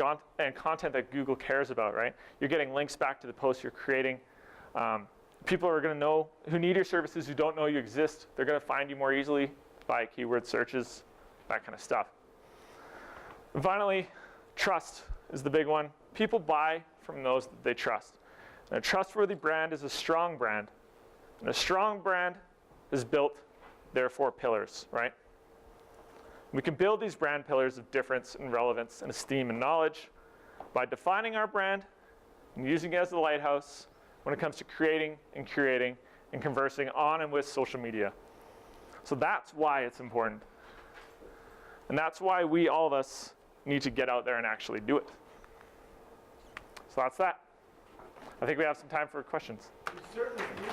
content that Google cares about, right? You're getting links back to the posts you're creating. People are going to know who need your services, who don't know you exist. They're going to find you more easily by keyword searches, that kind of stuff. And finally, trust is the big one. People buy from those that they trust. And a trustworthy brand is a strong brand. And a strong brand is built, therefore, pillars, right? We can build these brand pillars of difference and relevance and esteem and knowledge by defining our brand and using it as the lighthouse when it comes to creating and curating and conversing on and with social media. So that's why it's important. And that's why all of us need to get out there and actually do it. So that's that. I think we have some time for questions. You certainly do.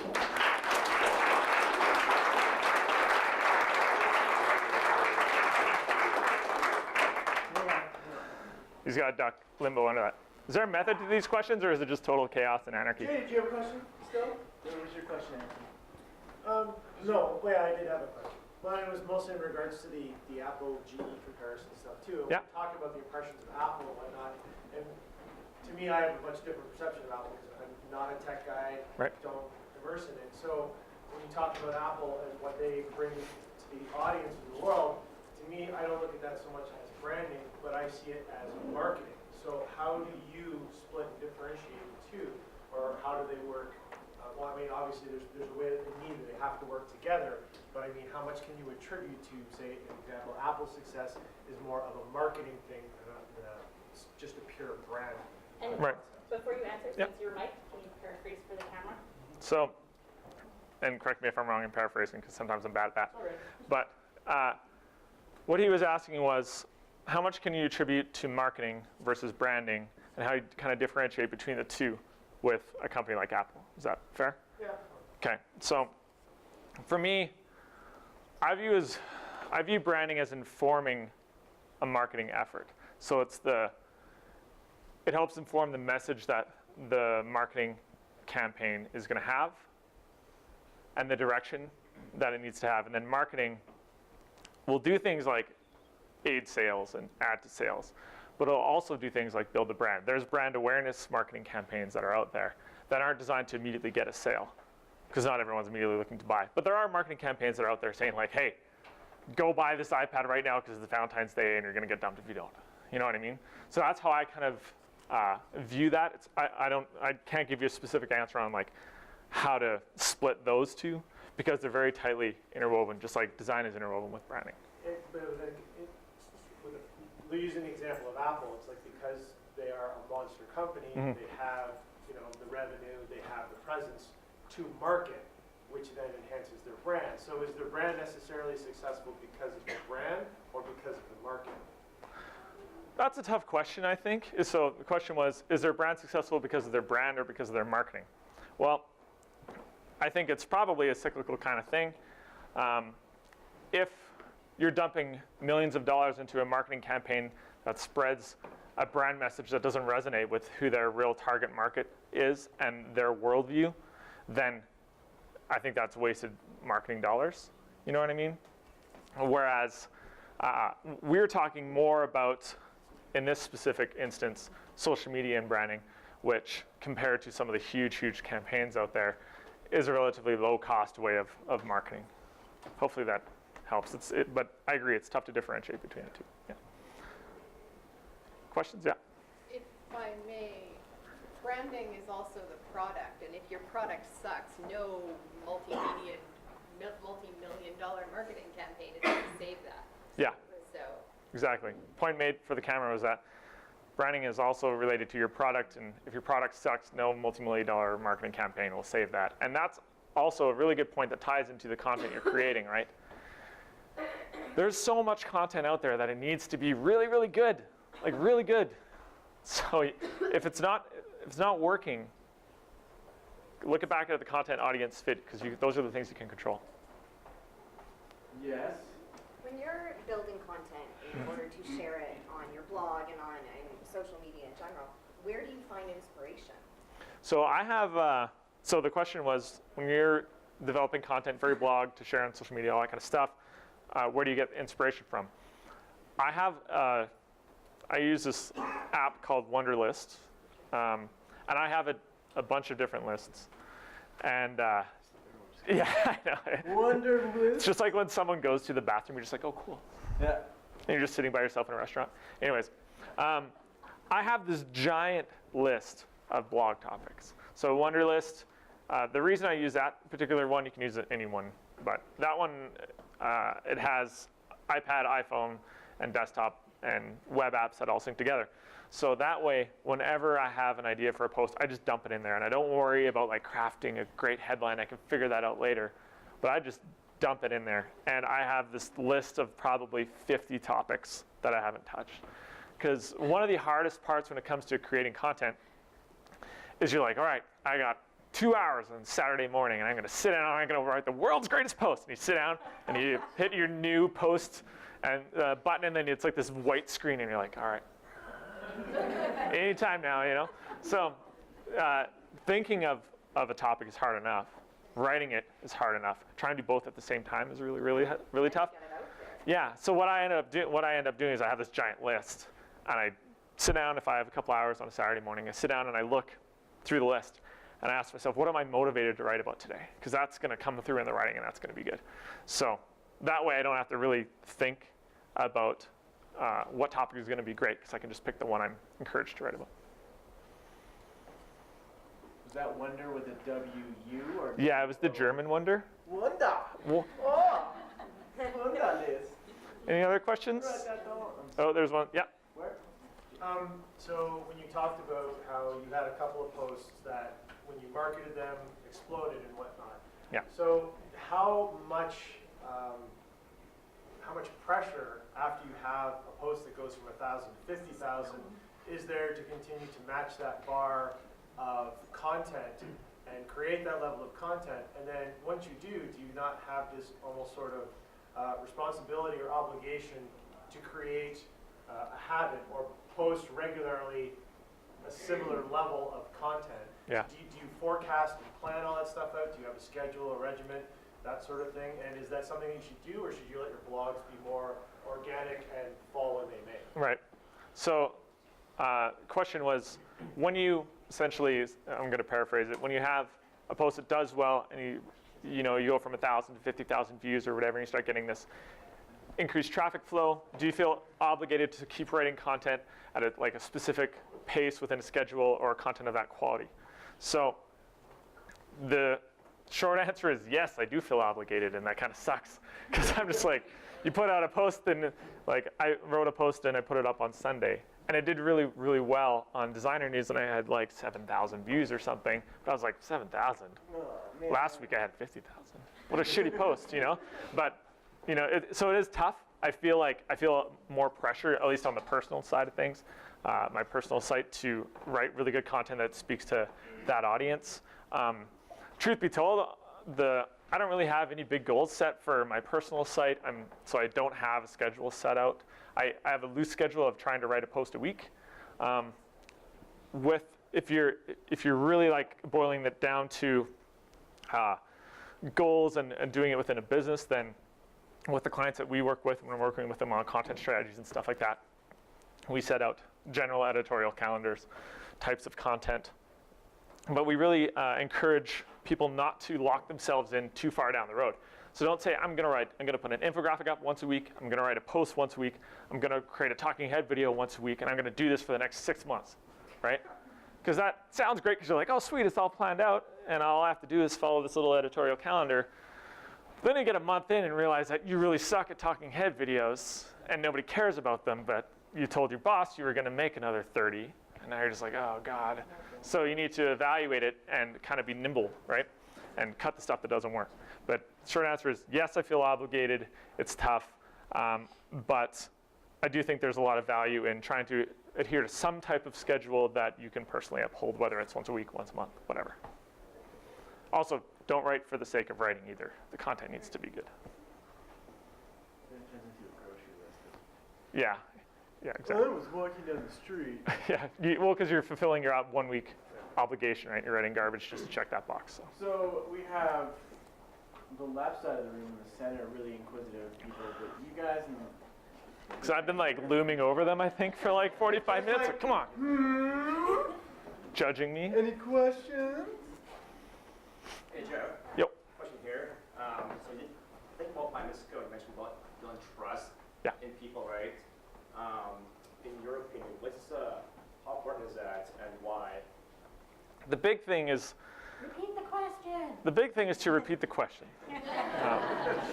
He's got to duck limbo under that. Is there a method to these questions, or is it just total chaos and anarchy? Jay, did you have a question still? What was your question, Anthony? No, I did have a question. Mine was mostly in regards to the Apple GE comparison stuff too. Yeah. We talk about the impressions of Apple and whatnot, and to me, I have a much different perception of Apple because I'm not a tech guy. Right. Don't immerse in it. So when you talk about Apple and what they bring to the audience in the world, to me, I don't look at that so much as branding, but I see it as marketing. So how do you split and differentiate the two, or how do they work? Well, I mean, obviously there's a way that they have to work together, but I mean, how much can you attribute to, say, an example, Apple's success is more of a marketing thing than just a pure brand. And right. Before you answer, since your mic, can you paraphrase for the camera? So, and correct me if I'm wrong in paraphrasing, because sometimes I'm bad at that. Sorry. But what he was asking was, how much can you attribute to marketing versus branding, and how you kind of differentiate between the two with a company like Apple? Is that fair? Yeah. Okay. So, for me, I view branding as informing a marketing effort. So it helps inform the message that the marketing campaign is going to have and the direction that it needs to have. And then marketing will do things like aid sales and add to sales, but it'll also do things like build the brand. There's brand awareness marketing campaigns that are out there that aren't designed to immediately get a sale, because not everyone's immediately looking to buy. But there are marketing campaigns that are out there saying like, hey, go buy this iPad right now because it's Valentine's Day and you're going to get dumped if you don't. You know what I mean? So that's how I kind of view that. I can't give you a specific answer on like how to split those two, because they're very tightly interwoven, just like design is interwoven with branding. Using the example of Apple, it's like because they are a monster company, they have the revenue, they have the presence to market, which then enhances their brand. So is their brand necessarily successful because of the brand or because of the marketing? That's a tough question, I think. So the question was, is their brand successful because of their brand or because of their marketing? Well, I think it's probably a cyclical kind of thing. If you're dumping millions of dollars into a marketing campaign that spreads a brand message that doesn't resonate with who their real target market is and their worldview, then I think that's wasted marketing dollars. You know what I mean? Whereas we're talking more about, in this specific instance, social media and branding, which compared to some of the huge campaigns out there is a relatively low-cost way of marketing. Hopefully that helps. But I agree, it's tough to differentiate between the two. Yeah. Questions? Yeah. If I may, branding is also the product, and if your product sucks, no multi-million-dollar marketing campaign is going to save that. Yeah. So. Exactly. Point made for the camera was that branding is also related to your product, and if your product sucks, no multi-million-dollar marketing campaign will save that. And that's also a really good point that ties into the content you're creating, right? There's so much content out there that it needs to be really good, like really good. So if it's not working, look back at the content audience fit, because those are the things you can control. Yes. When you're building content in order to share it on your blog and on social media in general, where do you find inspiration? So I have, so the question was, when you're developing content for your blog to share on social media, all that kind of stuff, where do you get inspiration from? I have, I use this app called Wunderlist, and I have a bunch of different lists. And yeah, I know. Wunderlist. It's just like when someone goes to the bathroom, you're just like, oh, cool. Yeah. And you're just sitting by yourself in a restaurant. Anyways, I have this giant list of blog topics. So Wunderlist, the reason I use that particular one, you can use any one, but that one, it has iPad, iPhone, and desktop and web apps that all sync together. So that way, whenever I have an idea for a post, I just dump it in there, and I don't worry about like crafting a great headline. I can figure that out later, but I just dump it in there. And I have this list of probably 50 topics that I haven't touched. Because one of the hardest parts when it comes to creating content is you're like, all right, I got 2 hours on Saturday morning, and I'm going to sit down, and I'm going to write the world's greatest post. And you sit down, and you hit your new post and button, and then it's like this white screen, and you're like, all right, anytime now, you know? So thinking of a topic is hard enough. Writing it is hard enough. Trying to do both at the same time is really tough. Get it out there. Yeah. So what I end up doing is I have this giant list, and I sit down if I have a couple hours on a Saturday morning. I sit down and I look through the list, and I ask myself, what am I motivated to write about today? Because that's going to come through in the writing, and that's going to be good. So that way I don't have to really think about what topic is going to be great, because I can just pick the one I'm encouraged to write about. Was that Wonder with a W-U or? Yeah, it was the German Wonder. Wonder. Well, Oh. Wunderlist. any other questions? Write that down. Oh, there's one. Yeah. Where? So when you talked about how you had a couple of posts that when you marketed them exploded and whatnot. Yeah. So how much pressure after you have a post that goes from 1,000 to 50,000 is there to continue to match that bar of content and create that level of content? And then once you do you not have this almost sort of responsibility or obligation to create a habit or post regularly a similar level of content? Yeah. Do you forecast and plan all that stuff out? Do you have a schedule, a regiment, that sort of thing? And is that something you should do, or should you let your blogs be more organic and fall when they may? Right. So question was, when you essentially, I'm going to paraphrase it, when you have a post that does well and you go from 1,000 to 50,000 views or whatever, and you start getting this increased traffic flow, do you feel obligated to keep writing content at a specific pace within a schedule or content of that quality? So the short answer is yes, I do feel obligated, and that kind of sucks, because I'm just like, you put out a post, and I wrote a post and I put it up on Sunday, and it did really well on Designer News, and I had 7,000 views or something. But I was like, 7,000? Last week I had 50,000. What a shitty post, you know? But so it is tough. I feel more pressure, at least on the personal side of things, my personal site, to write really good content that speaks to that audience. Truth be told, I don't really have any big goals set for my personal site, so I don't have a schedule set out. I have a loose schedule of trying to write a post a week. If you're really like boiling it down to goals and doing it within a business, then with the clients that we work with, when we're working with them on content strategies and stuff like that, we set out general editorial calendars, types of content. But we really encourage people not to lock themselves in too far down the road. So don't say, I'm gonna put an infographic up once a week, I'm gonna write a post once a week, I'm gonna create a talking head video once a week, and I'm gonna do this for the next 6 months, right? Because that sounds great, because you're like, oh sweet, it's all planned out, and all I have to do is follow this little editorial calendar. Then you get a month in and realize that you really suck at talking head videos, and nobody cares about them, but you told your boss you were gonna make another 30, and now you're just like, oh God. So you need to evaluate it and kind of be nimble, right? And cut the stuff that doesn't work. But short answer is, yes, I feel obligated, it's tough, but I do think there's a lot of value in trying to adhere to some type of schedule that you can personally uphold, whether it's once a week, once a month, whatever. Also, don't write for the sake of writing either. The content needs to be good. Yeah, exactly. Well, I was walking down the street. Yeah, well, because you're fulfilling your 1 week obligation, right? You're writing garbage just to check that box. So we have the left side of the room and the center are really inquisitive people, but you guys and Because I've been like looming over them, I think, for like 45 minutes. Like, come on. Judging me. Any questions? Hey Joe. Yep. Question here. So you, I think about 5 minutes ago you mentioned about building trust in people, right? In your opinion, how important is that and why? The big thing is. Repeat the question. The big thing is to repeat the question.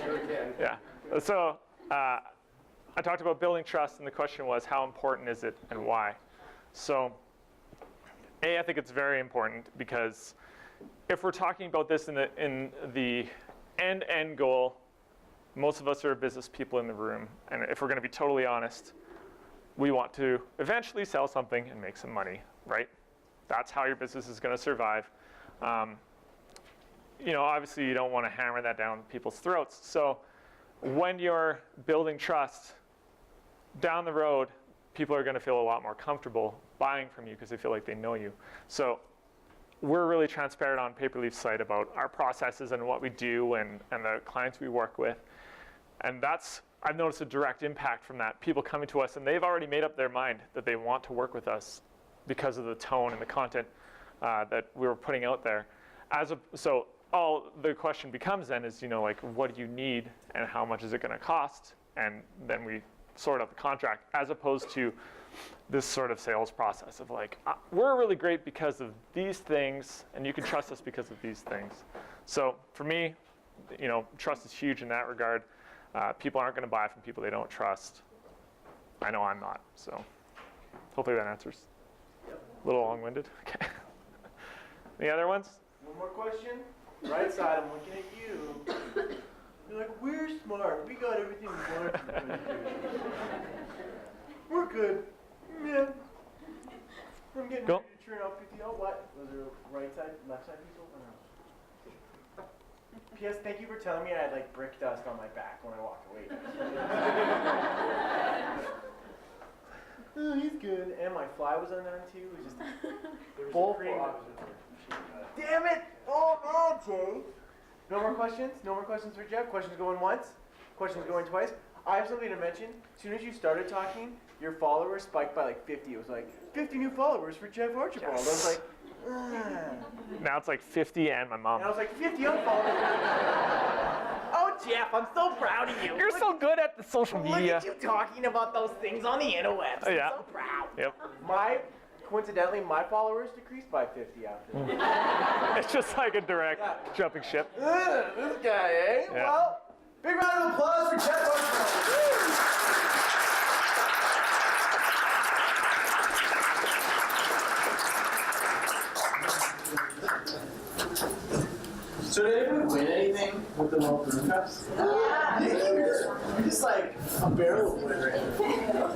Sure can. Yeah. So I talked about building trust, and the question was, how important is it and why? So I think it's very important, because if we're talking about this in the end goal, most of us are business people in the room, and if we're going to be totally honest, we want to eventually sell something and make some money, right? That's how your business is going to survive. You know, obviously you don't want to hammer that down people's throats. So when you're building trust, down the road, people are going to feel a lot more comfortable buying from you because they feel like they know you. So we're really transparent on Paperleaf's site about our processes and what we do and the clients we work with. And I've noticed a direct impact from that. People coming to us and they've already made up their mind that they want to work with us because of the tone and the content that we were putting out there. So all the question becomes then is, you know, like, what do you need and how much is it going to cost? And then we sort out the contract, as opposed to this sort of sales process of like, we're really great because of these things, and you can trust us because of these things. So for me, you know, trust is huge in that regard. People aren't going to buy from people they don't trust. I know I'm not. So hopefully that answers. Yep. A little long-winded. Okay. Any other ones? One more question. Right side, I'm looking at you. You're like, we're smart. We got everything we wanted to do. We're good. Yeah. I'm getting ready to turn off PTO. What? Was there right side, left side people? Or no? P.S. Thank you for telling me I had like brick dust on my back when I walked away. Oh, he's good. And my fly was on there too. It was just both. Damn it! Oh man, Jay. No more questions? No more questions for Jeff? Questions going once? Questions going twice? I have something to mention. As soon as you started talking, your followers spiked by like 50. It was like 50 new followers for Jeff Archibald. Yes. I was like, Now it's like 50 and my mom. And I was like, 50 unfollowers. Oh, Jeff, I'm so proud of you. You're so good at the social media. Look at you talking about those things on the interwebs. Yeah. I'm so proud. Yep. Coincidentally, my followers decreased by 50 after. It's just like a direct jumping ship. This guy, eh? Yeah. Well, big round of applause for Jeff Archibald. So did anyone win anything with the World Brew Cups? Yeah. You just like a barrel of wine right now.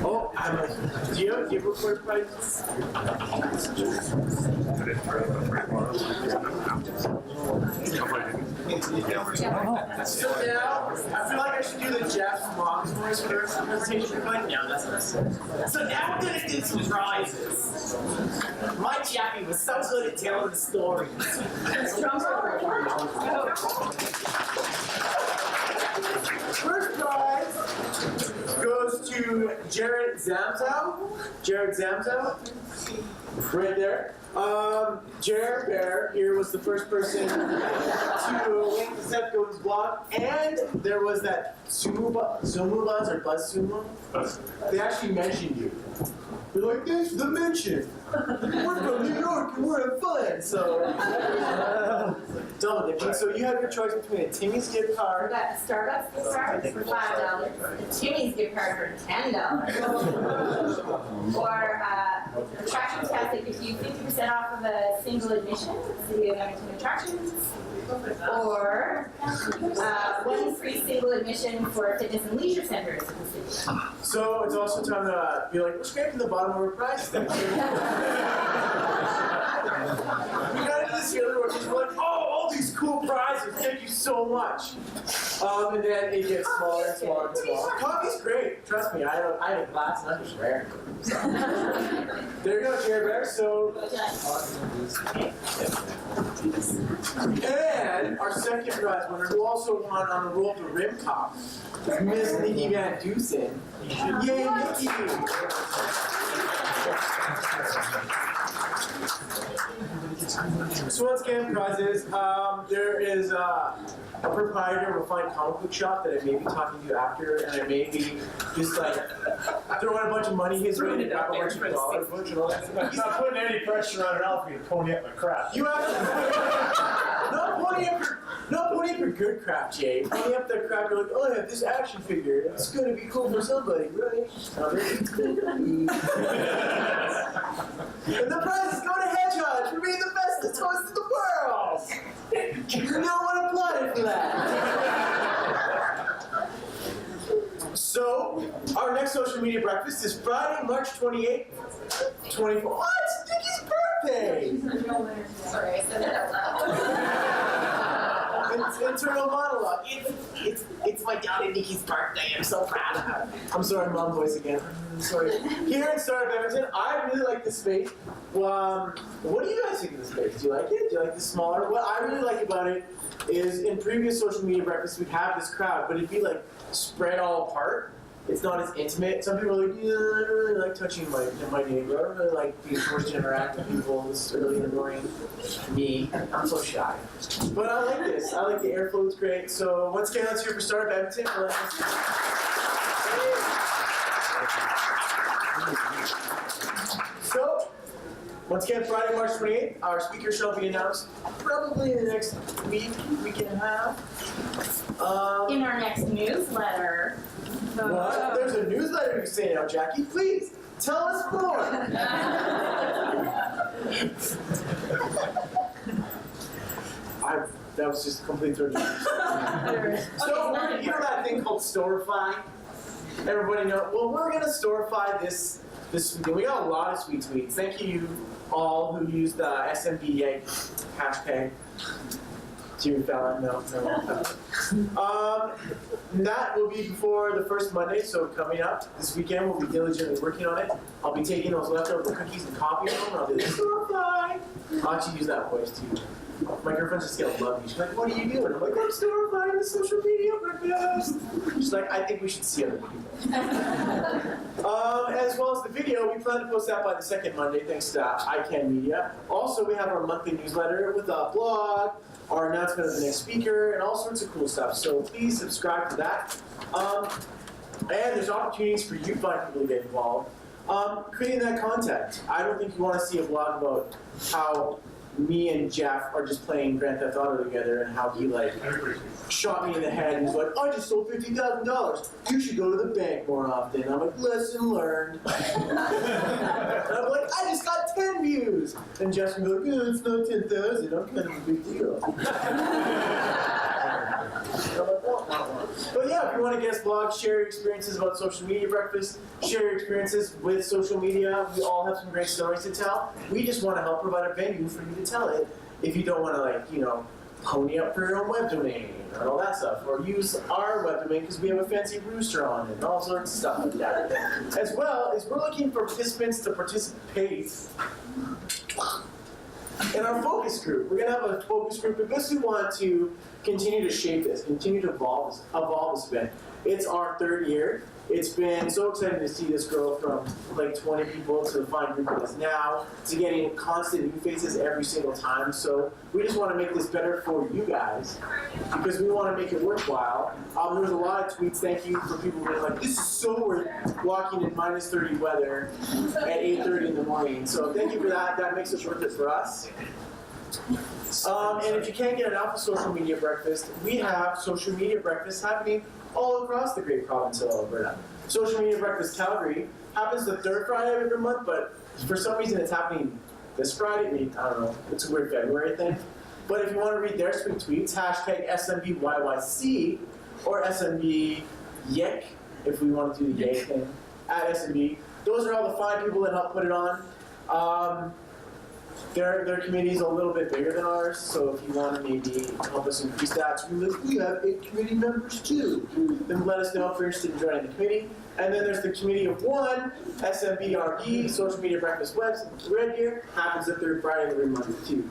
Oh, I'm like, do you have report prices? So now, I feel like I should do the Jeff Mom's voice first in the presentation. Like, no, that's not. So now we're gonna do some prizes. My Jackie was so good at telling the stories. First prize goes to Jared Zamzow. Jared Zamzow, right there. Jared Bear here was the first person to link the Seth Godin's blog, and there was that Sumu Buzz or Buzz Sumu. They actually mentioned you. They're like, thanks for the mention. We're from New York and we're fun. So, so you have your choice between a Timmy's gift We card. got Starbucks gift card for $5, a Timmy's gift card for $10, or attractions pass that gives you 50% off of a single admission to the Edmonton attractions, or one free single admission for fitness and leisure centers in the city. So it's also time to be like, we're scraping the bottom of our price thing. We got into this other where people are like, oh, all these cool prizes, thank you so much. And then it gets smaller and smaller and smaller. Coffee's great, trust me. I have a glass and I'm just rare. There you go, Jared Bear. So, and our second prize winner, who also won on the Roll the Rim Cup, is Miss Nikki Van Dusen. Yay, Nikki! So once again, prizes. There is a proprietor of a fine comic book shop that I may be talking to after, and I may be just like throwing a bunch of money his way to grab a bunch of dollar books and all that stuff. He's not putting any pressure on Ralph to pony up my crap. You have to not pony up your good crap, Jay. Pony up that crap. You're like, oh, I have this action figure. It's going to be cool for somebody, right? And the prizes go to Hedgehog for being the bestest host in the world. No one applauded for that. So, our next social media breakfast is Friday, March 28th, 24. What? It's Nikki's birthday! Sorry, I said that out loud. Internal monologue. It's my daughter Nikki's birthday. I'm so proud of her. I'm sorry, mom voice again. Sorry. Here in Startup Edmonton, I really like this space. What do you guys think of this space? Do you like it? Do you like the smaller? What I really like about it is in previous social media breakfasts, we'd have this crowd, but it'd be like spread all apart. It's not as intimate. Some people are like, yeah, I don't really like touching my neighbor. I don't really like being forced to interact with people. This is really annoying. Me, I'm so shy. But I like this. I like the airflow. It's great. So once again, let's hear for Startup Edmonton. So, once again, Friday, March 28th, our speaker shall be announced probably in the next week and a half. In our next newsletter. What? There's a newsletter you say now, Jackie. Please, tell us more. That was just complete throw. So, you know that thing called Storify? Everybody know? Well, we're going to Storify this weekend. We got a lot of sweet tweets. Thank you all who used the SMBYEG hashtag. Jimmy Fallon, no. That will be before the first Monday, so coming up this weekend, we'll be diligently working on it. I'll be taking those leftover cookies and copying them, and I'll do this. I'll actually use that voice too. My girlfriend's just gonna love me. She's like, what are you doing? I'm like, I'm storifying the social media breakfast. She's like, I think we should see other people. As well as the video, we plan to post that by the second Monday, thanks to iCan Media. Also, we have our monthly newsletter with a blog, our announcement of the next speaker, and all sorts of cool stuff. So please subscribe to that. And there's opportunities for you fine people to get involved. Creating that content. I don't think you want to see a blog about how me and Jeff are just playing Grand Theft Auto together and how he like shot me in the head and was like, I just stole $50,000. You should go to the bank more often. I'm like, lesson learned. And I'm like, I just got 10 views. And Jeff's gonna be like, oh, it's not 10,000. I'm kind of a big deal. And I'm like, But yeah, if you want to guest blog, share your experiences about social media breakfast, share your experiences with social media. We all have some great stories to tell. We just want to help provide a venue for you to tell it. If you don't want to, like, you know, pony up for your own web domain and all that stuff, or use our web domain because we have a fancy rooster on it and all sorts of stuff like that. As well as we're looking for participants to participate in our focus group. We're going to have a focus group because we want to continue to shape this, continue to evolve this event. It's our 3rd year. It's been so exciting to see this grow from like 20 people to the fine group it is now, to getting constant new faces every single time. So we just want to make this better for you guys because we want to make it worthwhile. There was a lot of tweets, thank you, for people being like, this is so worth walking in -30 weather at 8:30 in the morning. So thank you for that. That makes it worth it for us. And if you can't get enough of social media breakfast, we have social media breakfast happening all across the great province of Alberta. Social Media Breakfast Calgary happens the 3rd Friday of every month, but for some reason it's happening this Friday. I mean, I don't know, it's a weird February thing. But if you want to read their sweet tweets, hashtag SMBYYC or SMBYEG, if we want to do the yay thing, at SMB. Those are all the fine people that help put it on. Their committee is a little bit bigger than ours, so if you want to maybe help us increase that, so we have 8 committee members too. Then let us know if you're interested in joining the committee. And then there's the committee of 1, SMBRE, Social Media Breakfast Webs, Red here, happens the 3rd Friday of every month too.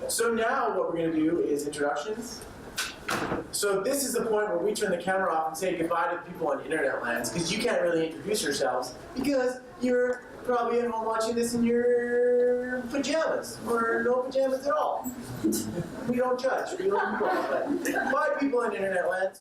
So now what we're going to do is introductions. So this is the point where we turn the camera off and say goodbye to the people on internet lands, because you can't really introduce yourselves because you're probably at home watching this in your pajamas, or no pajamas at all. We don't judge. We don't know. But bye, people on internet land.